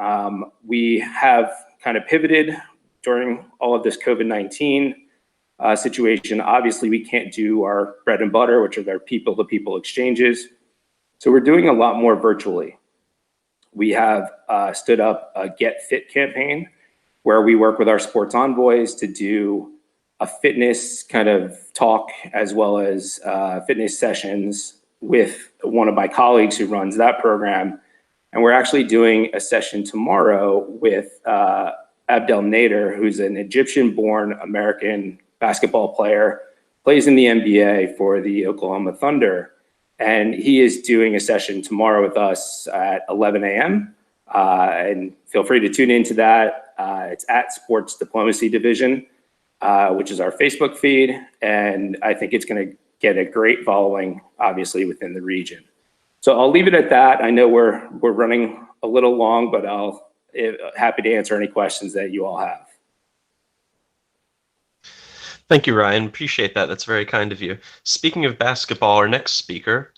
We have kind of pivoted during all of this COVID-19 situation. Obviously, we can't do our bread and butter, which are their people-to-people exchanges. So we're doing a lot more virtually. We have stood up a Get Fit campaign where we work with our sports envoys to do a fitness kind of talk as well as fitness sessions with one of my colleagues who runs that program. And we're actually doing a session tomorrow with Abdel Nader, who's an Egyptian-born American basketball player, plays in the NBA for the Oklahoma Thunder. And he is doing a session tomorrow with us at 11 a.m. And feel free to tune into that. It's at Sports Diplomacy Division, which is our Facebook feed. And I think it's going to get a great following, obviously, within the region. So I'll leave it at that. I know we're running a little long, but I'll happy to answer any questions that you all have. Thank you, Ryan. Appreciate that. That's very kind of you. Speaking of basketball, our next speaker,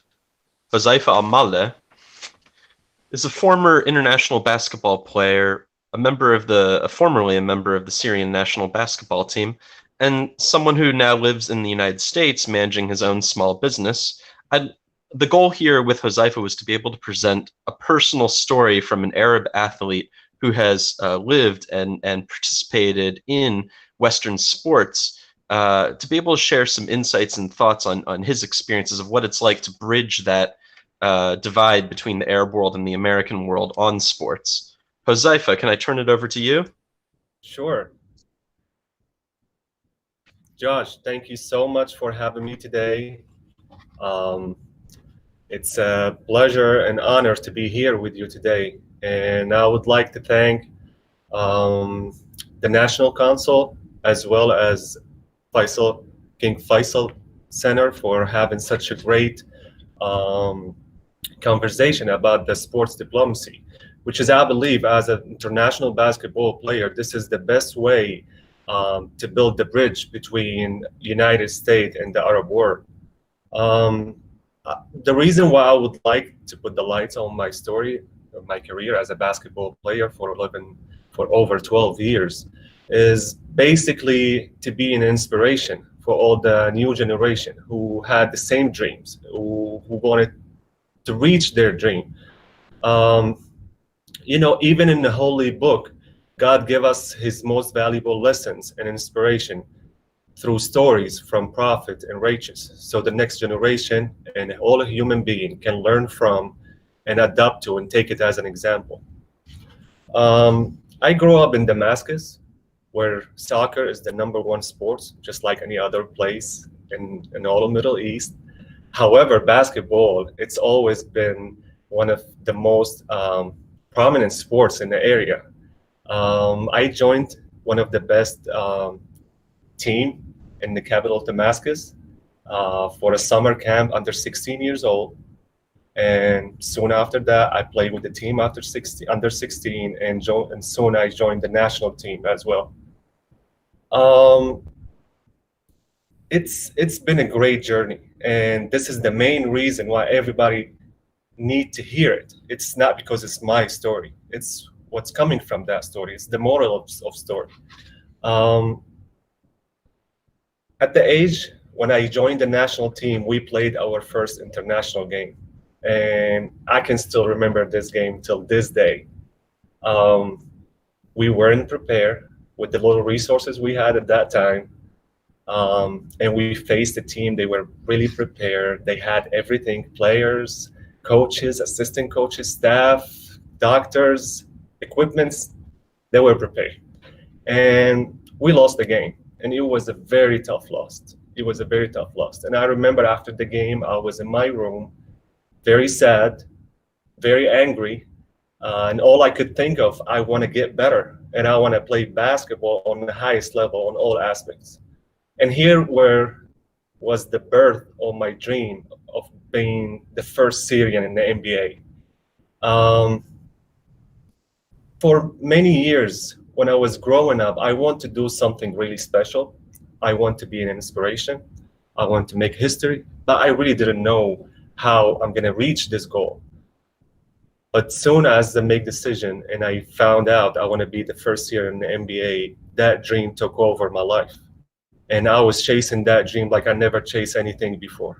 Josefa Almalei, is a former international basketball player, formerly a member of the Syrian national basketball team, and someone who now lives in the United States managing his own small business. The goal here with Josefa was to be able to present a personal story from an Arab athlete who has lived and participated in Western sports, to be able to share some insights and thoughts on his experiences of what it's like to bridge that divide between the Arab world and the American world on sports. Josefa, can I turn it over to you? Sure. Josh, thank you so much for having me today. It's a pleasure and honor to be here with you today. And I would like to thank the National Council as well as King Faisal Center for having such a great conversation about the sports diplomacy, which is, I believe, as an international basketball player, this is the best way to build the bridge between United States and the Arab world. The reason why I would like to put the lights on my story, my career as a basketball player for over 12 years, is basically to be an inspiration for all the new generation who had the same dreams, who wanted to reach their dream. You know, even in the Holy Book, God gave us his most valuable lessons and inspiration through stories from prophet and righteous, so the next generation and all human being can learn from and adapt to and take it as an example. I grew up in Damascus, where soccer is the #1 sport, just like any other place in all of Middle East. However, basketball, it's always been one of the most prominent sports in the area. I joined one of the best team in the capital of Damascus for a summer camp under 16 years old. And soon after that, I played with the team under 16, and soon I joined the national team as well. It's been a great journey, and this is the main reason why everybody need to hear it. It's not because it's my story, it's what's coming from that story. It's the moral of story. At the age when I joined the national team, we played our first international game, and I can still remember this game till this day. We weren't prepared with the little resources we had at that time. And we faced a team, they were really prepared. They had everything, players, coaches, assistant coaches, staff, doctors, equipments, they were prepared. And we lost the game, and it was a very tough loss. It was a very tough loss. And I remember after the game, I was in my room, very sad, very angry, and all I could think of, I want to get better, and I want to play basketball on the highest level on all aspects. And here was the birth of my dream of being the first Syrian in the NBA. For many years, when I was growing up, I want to do something really special. I want to be an inspiration. I want to make history, but I really didn't know how I'm going to reach this goal. But soon as I make decision and I found out I want to be the first year in the NBA, that dream took over my life. And I was chasing that dream like I never chased anything before.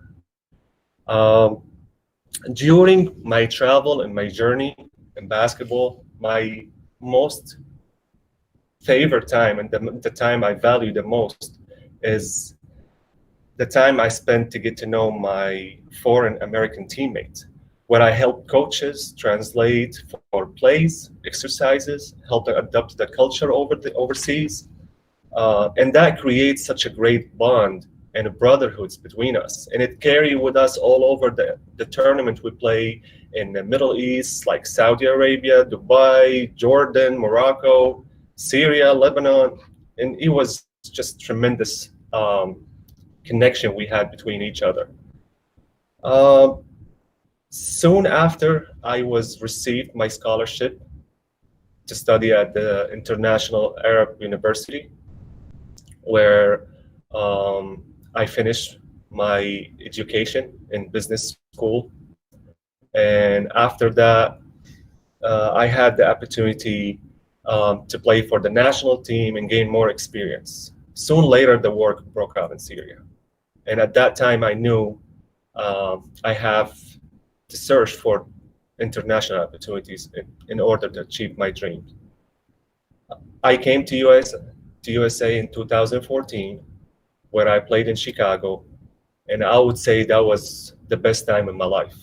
During my travel and my journey in basketball, my most favorite time and the time I value the most is the time I spent to get to know my foreign American teammates, where I help coaches translate for plays, exercises, help them adapt the culture overseas. And that creates such a great bond and brotherhoods between us. And it carries with us all over the tournament we play in the Middle East, like Saudi Arabia, Dubai, Jordan, Morocco, Syria, Lebanon. And it was just tremendous connection we had between each other. Soon after, I was received my scholarship to study at the International Arab University, where I finished my education in business school. And after that, I had the opportunity to play for the national team and gain more experience. Soon later, the war broke out in Syria. And at that time, I knew I have to search for international opportunities in order to achieve my dreams. I came to USA in 2014, where I played in Chicago, and I would say that was the best time in my life.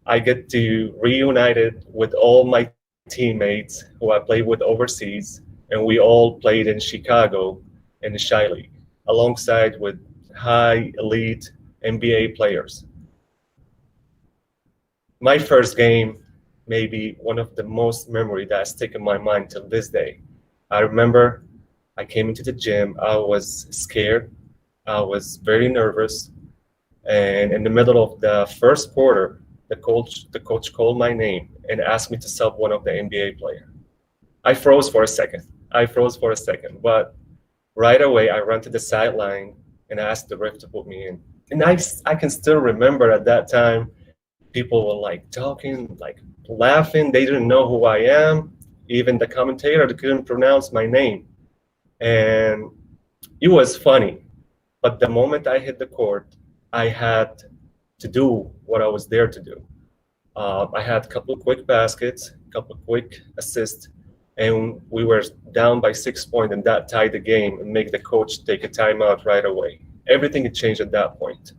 I get to reunited with all my teammates who I played with overseas, and we all played in Chicago in the Shy League, alongside with high elite NBA players. My first game may be one of the most memory that stick in my mind till this day. I remember I came into the gym, I was scared, I was very nervous, and in the middle of the first quarter, the coach called my name and asked me to sub one of the NBA players. I froze for a second, but right away I ran to the sideline and asked the ref to put me in. And I can still remember at that time, people were like talking, like laughing, they didn't know who I am. Even the commentator couldn't pronounce my name. And it was funny, but the moment I hit the court, I had to do what I was there to do. I had a couple of quick baskets, a couple of quick assists, and we were down by 6 points, and that tied the game and make the coach take a timeout right away. Everything had changed at that point.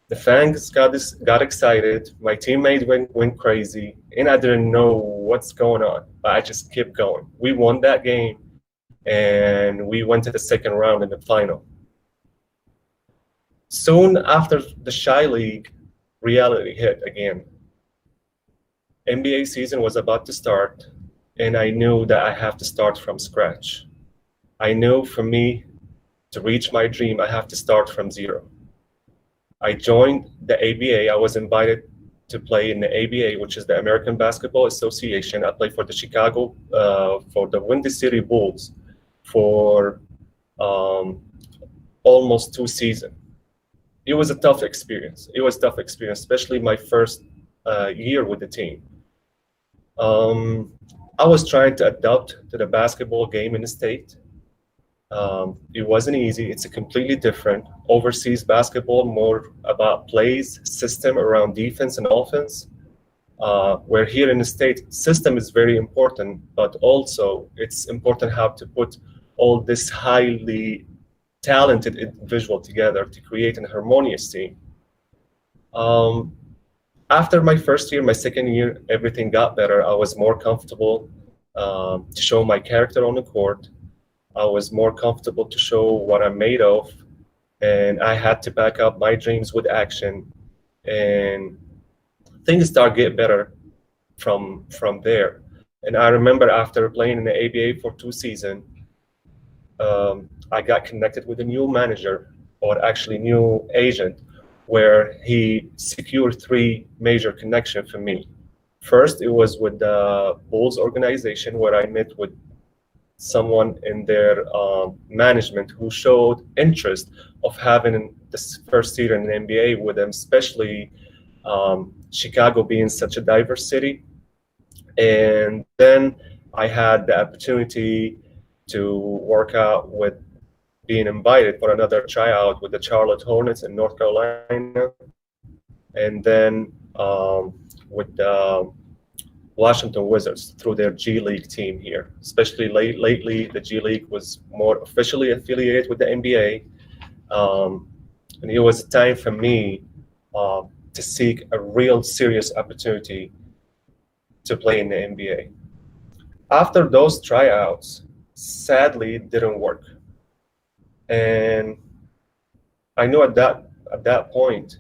The fans got excited, my teammate went crazy, and I didn't know what's going on, but I just kept going. We won that game, and we went to the second round in the final. Soon after the Shy League, reality hit again. NBA season was about to start, and I knew that I have to start from scratch. I knew for me to reach my dream, I have to start from zero. I joined the ABA. I was invited to play in the ABA, which is the American Basketball Association. I played for the Chicago, for the Windy City Bulls for almost 2 seasons. It was a tough experience. Especially my first year with the team. I was trying to adapt to the basketball game in the state. It wasn't easy. It's a completely different. Overseas basketball, more about plays, system around defense and offense. Where here in the state, system is very important, but also it's important how to put all this highly talented individual together to create an harmonious team. After my first year, my second year, everything got better. I was more comfortable to show my character on the court. I was more comfortable to show what I'm made of, and I had to back up my dreams with action, and things start get better from there. And I remember after playing in the ABA for 2 seasons, I got connected with a new manager, or actually new agent, where he secured 3 major connections for me. First, it was with the Bulls organization, where I met with someone in their management who showed interest of having this first year in the NBA with them, especially Chicago being such a diverse city. And then I had the opportunity to work out with being invited for another tryout with the Charlotte Hornets in North Carolina, and then with the Washington Wizards through their G League team here. Especially lately, the G League was more officially affiliated with the NBA, and it was a time for me to seek a real serious opportunity to play in the NBA. After those tryouts, sadly, it didn't work. And I knew at that point,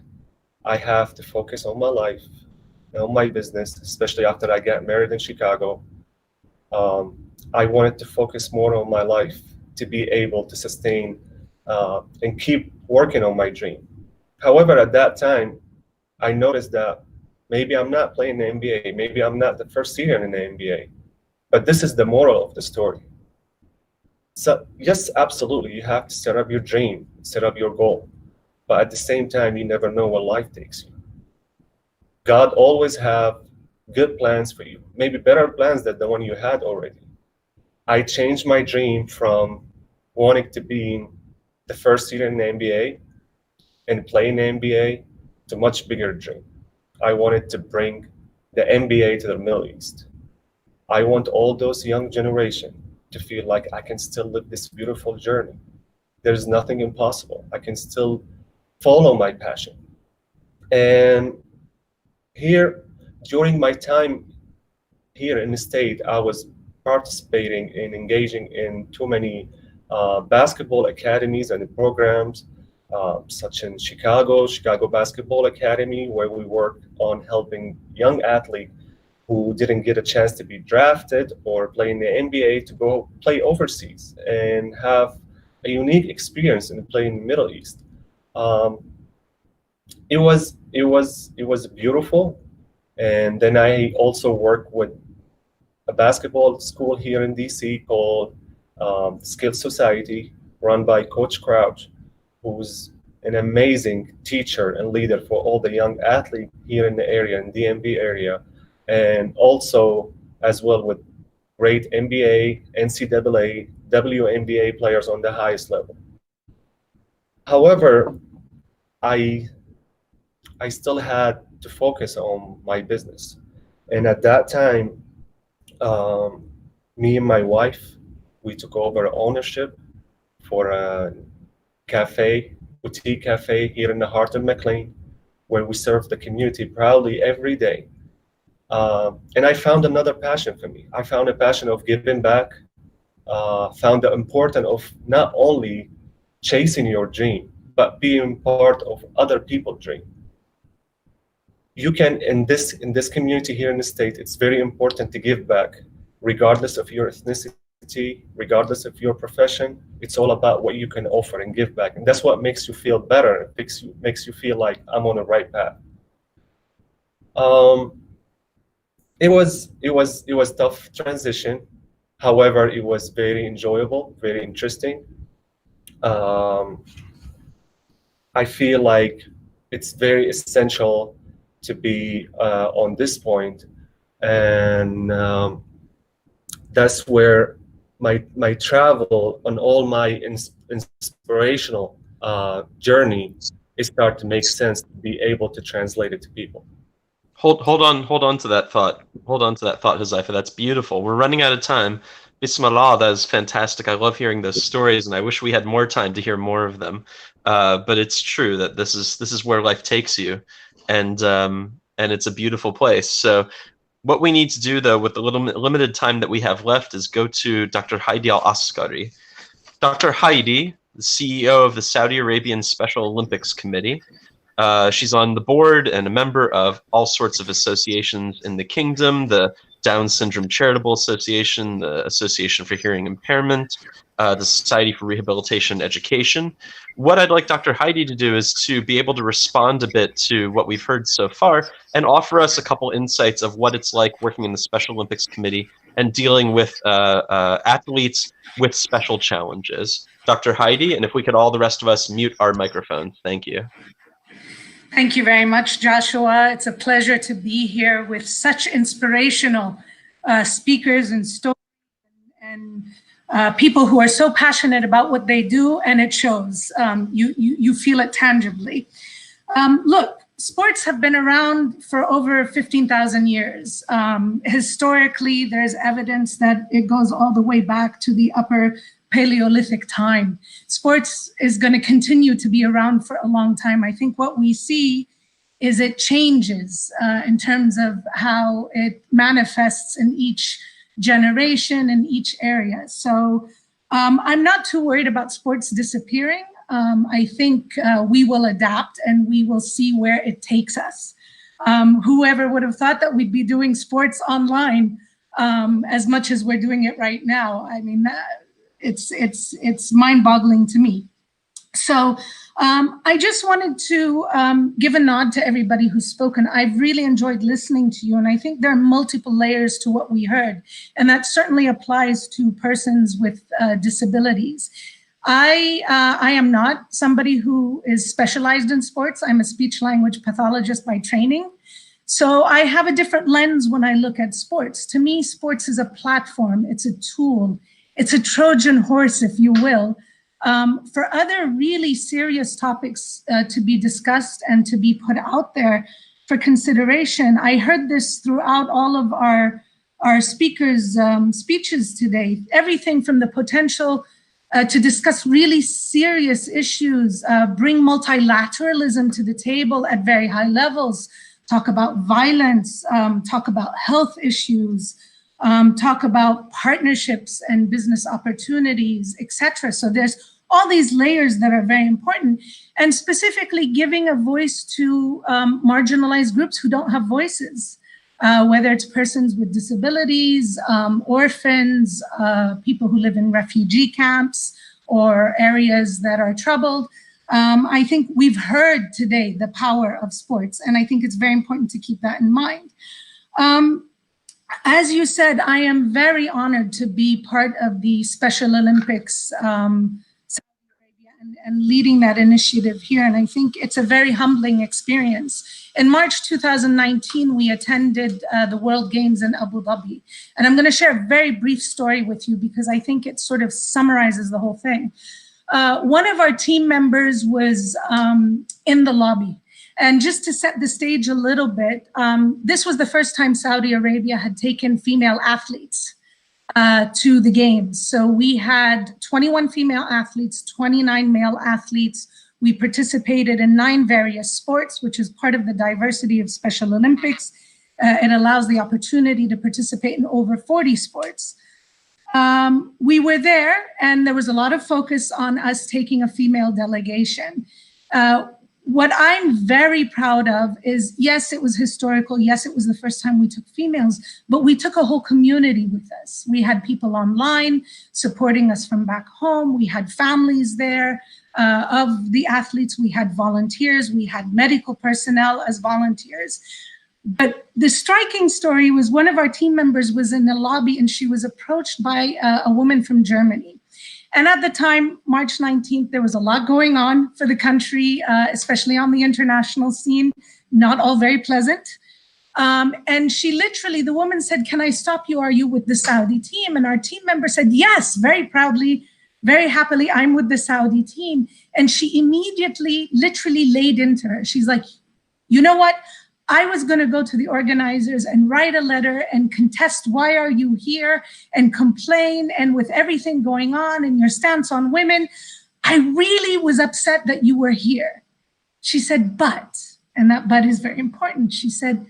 I have to focus on my life, on my business, especially after I got married in Chicago. I wanted to focus more on my life to be able to sustain and keep working on my dream. However, at that time, I noticed that maybe I'm not playing the NBA, maybe I'm not the first seeder in the NBA, but this is the moral of the story. So yes, absolutely, you have to set up your dream, set up your goal, but at the same time, you never know where life takes you. God always have good plans for you, maybe better plans than the one you had already. I changed my dream from wanting to be the first seeder in the NBA and play in the NBA to much bigger dream. I wanted to bring the NBA to the Middle East. I want all those young generation to feel like I can still live this beautiful journey. There's nothing impossible. I can still follow my passion. And here, during my time here in the state, I was participating in engaging in too many basketball academies and programs, such in Chicago Basketball Academy, where we work on helping young athletes who didn't get a chance to be drafted or play in the NBA to go play overseas and have a unique experience in playing in the Middle East. It was beautiful. And then I also worked with a basketball school here in DC called Skill Society, run by Coach Crouch, who's an amazing teacher and leader for all the young athletes here in the area, in the DMV area, and also as well with great NBA, NCAA, WNBA players on the highest level. However, I still had to focus on my business. And at that time, me and my wife, we took over ownership for a boutique cafe here in the heart of McLean, where we serve the community proudly every day. And I found another passion for me. I found a passion of giving back, found the importance of not only chasing your dream, but being part of other people's dream. You can, in this community here in the state, it's very important to give back, regardless of your ethnicity, regardless of your profession. It's all about what you can offer and give back, and that's what makes you feel better. It makes you feel like I'm on the right path. It was tough transition. However, it was very enjoyable, very interesting. I feel like it's very essential to be on this point, and that's where my travel and all my inspirational journey is start to make sense to be able to translate it to people. Hold on to that thought. Hold on to that thought, Josefa. That's beautiful. We're running out of time. Bismillah, that is fantastic. I love hearing those stories, and I wish we had more time to hear more of them. But it's true that this is where life takes you, and it's a beautiful place. So what we need to do, though, with the limited time that we have left, is go to Dr. Heidi Al-Askari. Dr. Heidi, the CEO of the Saudi Arabian Special Olympics Committee. She's on the board and a member of all sorts of associations in the kingdom, the Down Syndrome Charitable Association, the Association for Hearing Impairment, the Society for Rehabilitation and Education. What I'd like Dr. Heidi to do is to be able to respond a bit to what we've heard so far and offer us a couple insights of what it's like working in the Special Olympics Committee and dealing with athletes with special challenges. Dr. Heidi, and if we could all, the rest of us, mute our microphones. Thank you. Thank you very much, Joshua. It's a pleasure to be here with such inspirational speakers and stories and people who are so passionate about what they do, and it shows. You feel it tangibly. Look, sports have been around for over 15,000 years. Historically, there's evidence that it goes all the way back to the Upper Paleolithic time. Sports is going to continue to be around for a long time. I think what we see is it changes in terms of how it manifests in each generation, in each area. So I'm not too worried about sports disappearing. I think we will adapt and we will see where it takes us. Whoever would have thought that we'd be doing sports online as much as we're doing it right now? I mean, it's mind-boggling to me. So I just wanted to give a nod to everybody who's spoken. I've really enjoyed listening to you, and I think there are multiple layers to what we heard, and that certainly applies to persons with disabilities. I am not somebody who is specialized in sports. I'm a speech-language pathologist by training. So I have a different lens when I look at sports. To me, sports is a platform, it's a tool, it's a Trojan horse, if you will, for other really serious topics to be discussed and to be put out there for consideration. I heard this throughout all of our speakers' speeches today, everything from the potential to discuss really serious issues, bring multilateralism to the table at very high levels, talk about violence, talk about health issues, talk about partnerships and business opportunities, etc. So there's all these layers that are very important, and specifically giving a voice to marginalized groups who don't have voices, whether it's persons with disabilities, orphans, people who live in refugee camps or areas that are troubled. I think we've heard today the power of sports, and I think it's very important to keep that in mind. As you said, I am very honored to be part of the Special Olympics Saudi Arabia and leading that initiative here, and I think it's a very humbling experience. In March 2019, we attended the World Games in Abu Dhabi, and I'm going to share a very brief story with you because I think it sort of summarizes the whole thing. One of our team members was in the lobby. And just to set the stage a little bit, this was the first time Saudi Arabia had taken female athletes to the games. So we had 21 female athletes, 29 male athletes. We participated in 9 various sports, which is part of the diversity of Special Olympics. It allows the opportunity to participate in over 40 sports. We were there, and there was a lot of focus on us taking a female delegation. What I'm very proud of is, yes, it was historical. Yes, it was the first time we took females, but we took a whole community with us. We had people online supporting us from back home. We had families there of the athletes. We had volunteers. We had medical personnel as volunteers. But the striking story was one of our team members was in the lobby, and she was approached by a woman from Germany. And at the time, March 19th, there was a lot going on for the country, especially on the international scene, not all very pleasant. And she literally, the woman said, "Can I stop you? Are you with the Saudi team?" And our team member said, "Yes," very proudly, very happily, "I'm with the Saudi team." And she immediately, literally laid into her. She's like, "You know what? I was going to go to the organizers and write a letter and contest why are you here and complain, and with everything going on and your stance on women, I really was upset that you were here." She said, "But," and that "but" is very important. She said,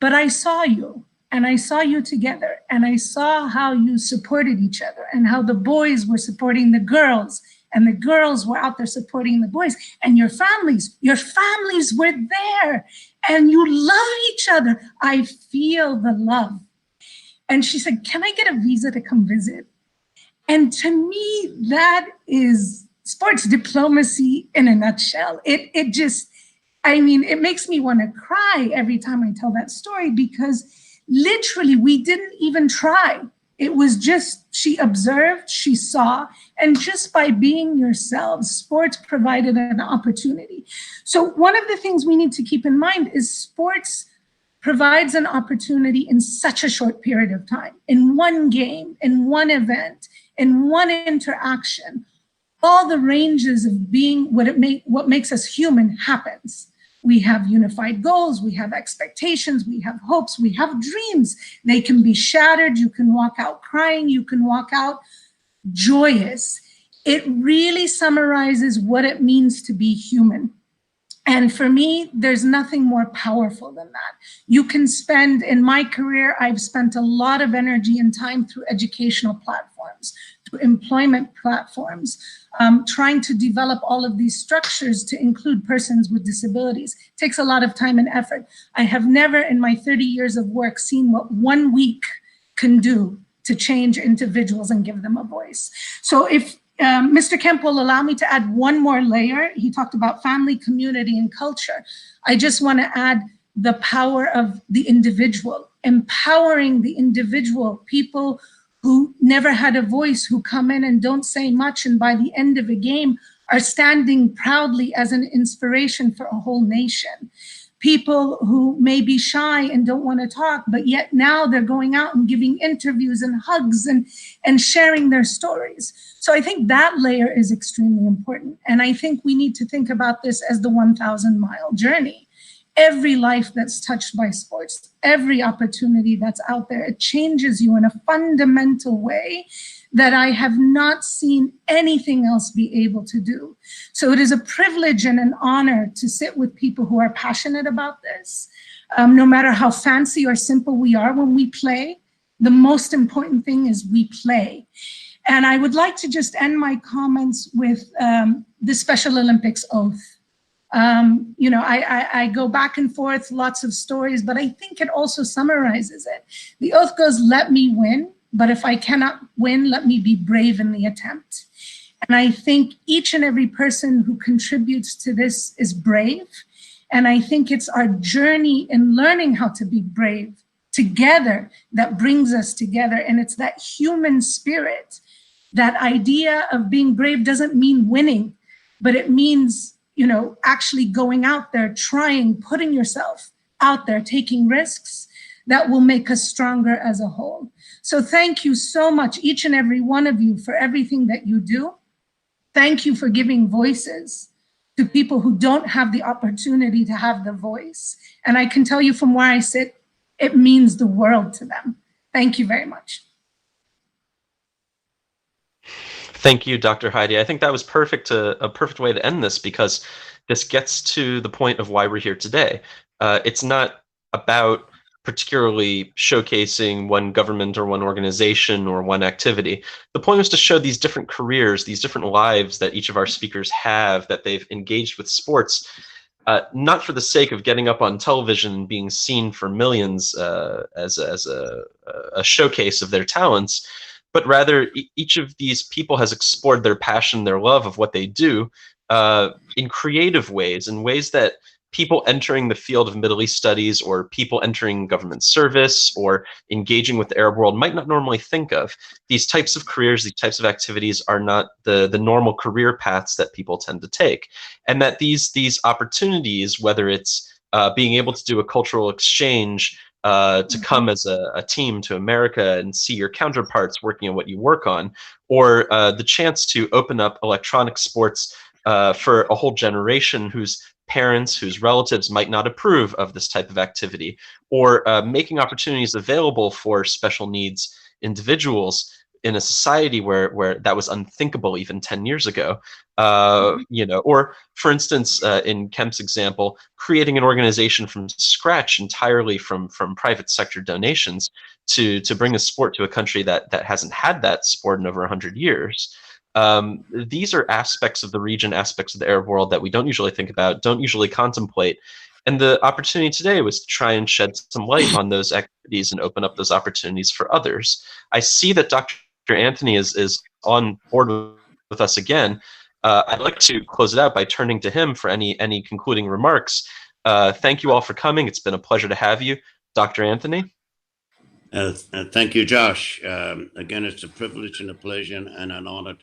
"But I saw you, and I saw you together, and I saw how you supported each other and how the boys were supporting the girls and the girls were out there supporting the boys, and your families were there, and you love each other. I feel the love." And she said, "Can I get a visa to come visit?" And to me, that is sports diplomacy in a nutshell. It just, I mean, it makes me want to cry every time I tell that story, because literally we didn't even try. It was just, she observed, she saw, and just by being yourselves, sports provided an opportunity. So one of the things we need to keep in mind is sports provides an opportunity in such a short period of time, in one game, in one event, in one interaction. All the ranges of being what makes us human happens. We have unified goals, we have expectations, we have hopes, we have dreams. They can be shattered, you can walk out crying, you can walk out joyous. It really summarizes what it means to be human. And for me, there's nothing more powerful than that. You can spend, in my career, I've spent a lot of energy and time through educational platforms, through employment platforms, trying to develop all of these structures to include persons with disabilities. It takes a lot of time and effort. I have never in my 30 years of work seen what 1 week can do to change individuals and give them a voice. So if Mr. Kemp will allow me to add one more layer. He talked about family, community, and culture. I just want to add the power of the individual, empowering the individual, people who never had a voice, who come in and don't say much, and by the end of a game are standing proudly as an inspiration for a whole nation. People who may be shy and don't want to talk, but yet now they're going out and giving interviews and hugs and sharing their stories. So I think that layer is extremely important. And I think we need to think about this as the 1,000-mile journey. Every life that's touched by sports, every opportunity that's out there, it changes you in a fundamental way that I have not seen anything else be able to do. So it is a privilege and an honor to sit with people who are passionate about this. No matter how fancy or simple we are when we play, the most important thing is we play. And I would like to just end my comments with the Special Olympics oath. You know, I go back and forth, lots of stories, but I think it also summarizes it. The oath goes, let me win, but if I cannot win, let me be brave in the attempt. And I think each and every person who contributes to this is brave. And I think it's our journey in learning how to be brave together that brings us together. And it's that human spirit, that idea of being brave doesn't mean winning, but it means, you know, actually going out there, trying, putting yourself out there, taking risks that will make us stronger as a whole. So thank you so much, each and every one of you, for everything that you do. Thank you for giving voices to people who don't have the opportunity to have the voice. And I can tell you from where I sit, it means the world to them. Thank you very much. Thank you, Dr. Heidi. I think that was a perfect way to end this, because this gets to the point of why we're here today. It's not about particularly showcasing one government or one organization or one activity. The point was to show these different careers, these different lives that each of our speakers have, that they've engaged with sports, not for the sake of getting up on television and being seen for millions as a showcase of their talents, but rather each of these people has explored their passion, their love of what they do in creative ways, in ways that people entering the field of Middle East studies or people entering government service or engaging with the Arab world might not normally think of. These types of careers, these types of activities are not the normal career paths that people tend to take. And that these opportunities, whether it's being able to do a cultural exchange, to come as a team to America and see your counterparts working on what you work on, or the chance to open up electronic sports for a whole generation whose parents, whose relatives might not approve of this type of activity, or making opportunities available for special needs individuals in a society where that was unthinkable even 10 years ago. You know, or for instance, in Kemp's example, creating an organization from scratch entirely from private sector donations to bring a sport to a country that hasn't had that sport in over 100 years. These are aspects of the region, aspects of the Arab world that we don't usually think about, don't usually contemplate. And the opportunity today was to try and shed some light on those activities and open up those opportunities for others. I see that Dr. Anthony is on board with us again. I'd like to close it out by turning to him for any concluding remarks. Thank you all for coming. It's been a pleasure to have you. Dr. Anthony? Thank you, Josh. Again, it's a privilege and a pleasure and an honor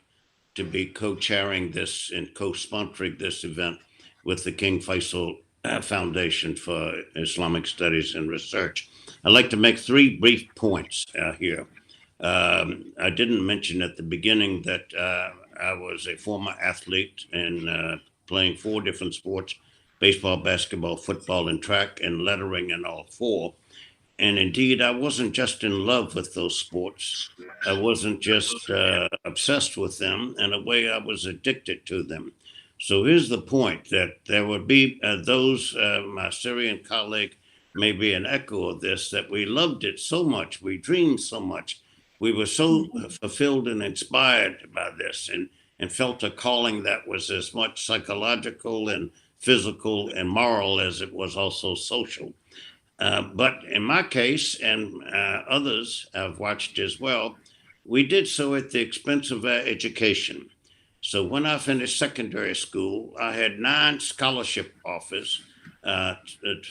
to be co-chairing this and co-sponsoring this event with the King Faisal Foundation for Islamic Studies and Research. I'd like to make three brief points here. I didn't mention at the beginning that I was a former athlete and playing 4 different sports: baseball, basketball, football, and track, and lettering in all 4. And indeed, I wasn't just in love with those sports. I wasn't just obsessed with them. In a way, I was addicted to them. So here's the point, that there would be those, my Syrian colleague may be an echo of this, that we loved it so much, we dreamed so much, we were so fulfilled and inspired by this, and felt a calling that was as much psychological and physical and moral as it was also social. But in my case, and others I've watched as well, we did so at the expense of our education. So when I finished secondary school, I had 9 scholarship offers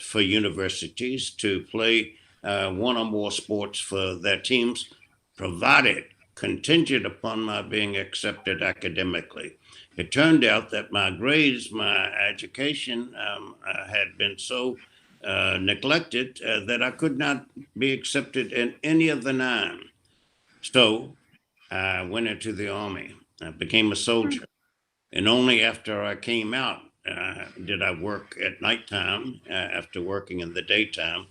for universities to play 1 or more sports for their teams, provided contingent upon my being accepted academically. It turned out that my grades, my education had been so neglected that I could not be accepted in any of the 9. So I went into the Army. I became a soldier. And only after I came out did I work at nighttime after working in the daytime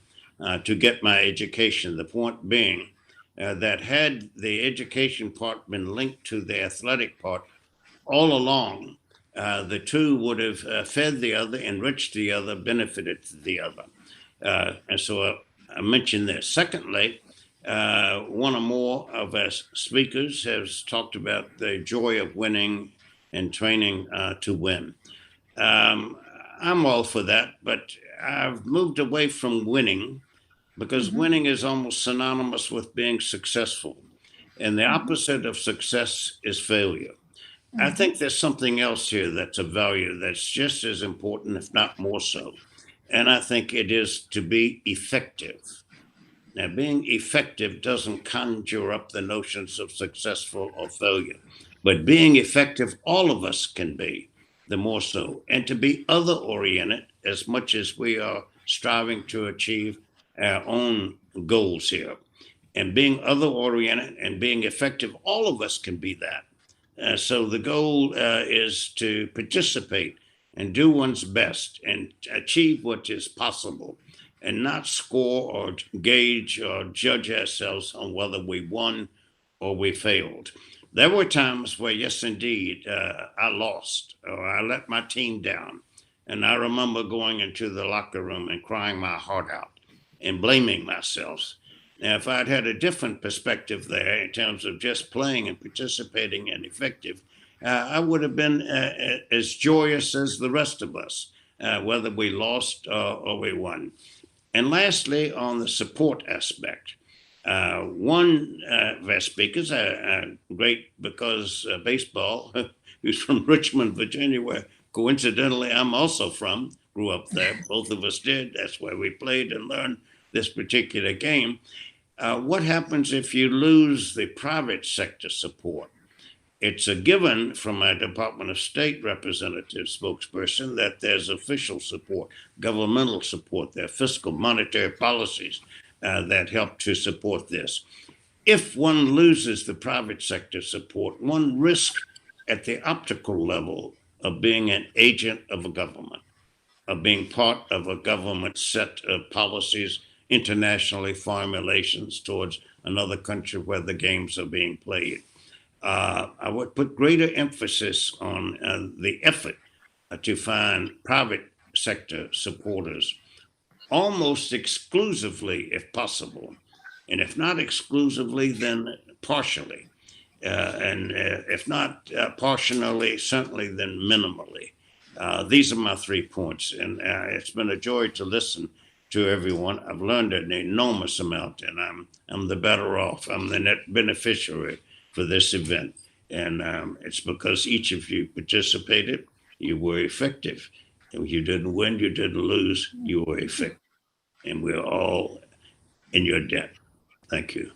to get my education. The point being that had the education part been linked to the athletic part all along, the two would have fed the other, enriched the other, benefited the other. And so I mentioned this. Secondly, 1 or more of our speakers has talked about the joy of winning and training to win. I'm all for that, but I've moved away from winning because winning is almost synonymous with being successful. And the opposite of success is failure. I think there's something else here that's a value that's just as important, if not more so. And I think it is to be effective. Now, being effective doesn't conjure up the notions of successful or failure, but being effective, all of us can be, the more so. And to be other-oriented as much as we are striving to achieve our own goals here. And being other-oriented and being effective, all of us can be that. So the goal is to participate and do one's best and achieve what is possible, and not score or gauge or judge ourselves on whether we won or we failed. There were times where, yes, indeed, I lost or I let my team down. And I remember going into the locker room and crying my heart out and blaming myself. Now, if I'd had a different perspective there in terms of just playing and participating and effective, I would have been as joyous as the rest of us, whether we lost or we won. And lastly, on the support aspect, one of our speakers, great because baseball, who's from Richmond, Virginia, where coincidentally I'm also from, grew up there. Both of us did. That's where we played and learned this particular game. What happens if you lose the private sector support? It's a given from a Department of State representative spokesperson that there's official support, governmental support, there are fiscal monetary policies that help to support this. If one loses the private sector support, one risks at the optical level of being an agent of a government, of being part of a government set of policies, internationally, foreign relations towards another country where the games are being played. I would put greater emphasis on the effort to find private sector supporters, almost exclusively if possible, and if not exclusively, then partially, and if not partially, certainly then minimally. These are my 3 points, and it's been a joy to listen to everyone. I've learned an enormous amount, and I'm the better off. I'm the net beneficiary for this event. And it's because each of you participated, you were effective. If you didn't win, you didn't lose, you were effective. And we're all in your debt. Thank you.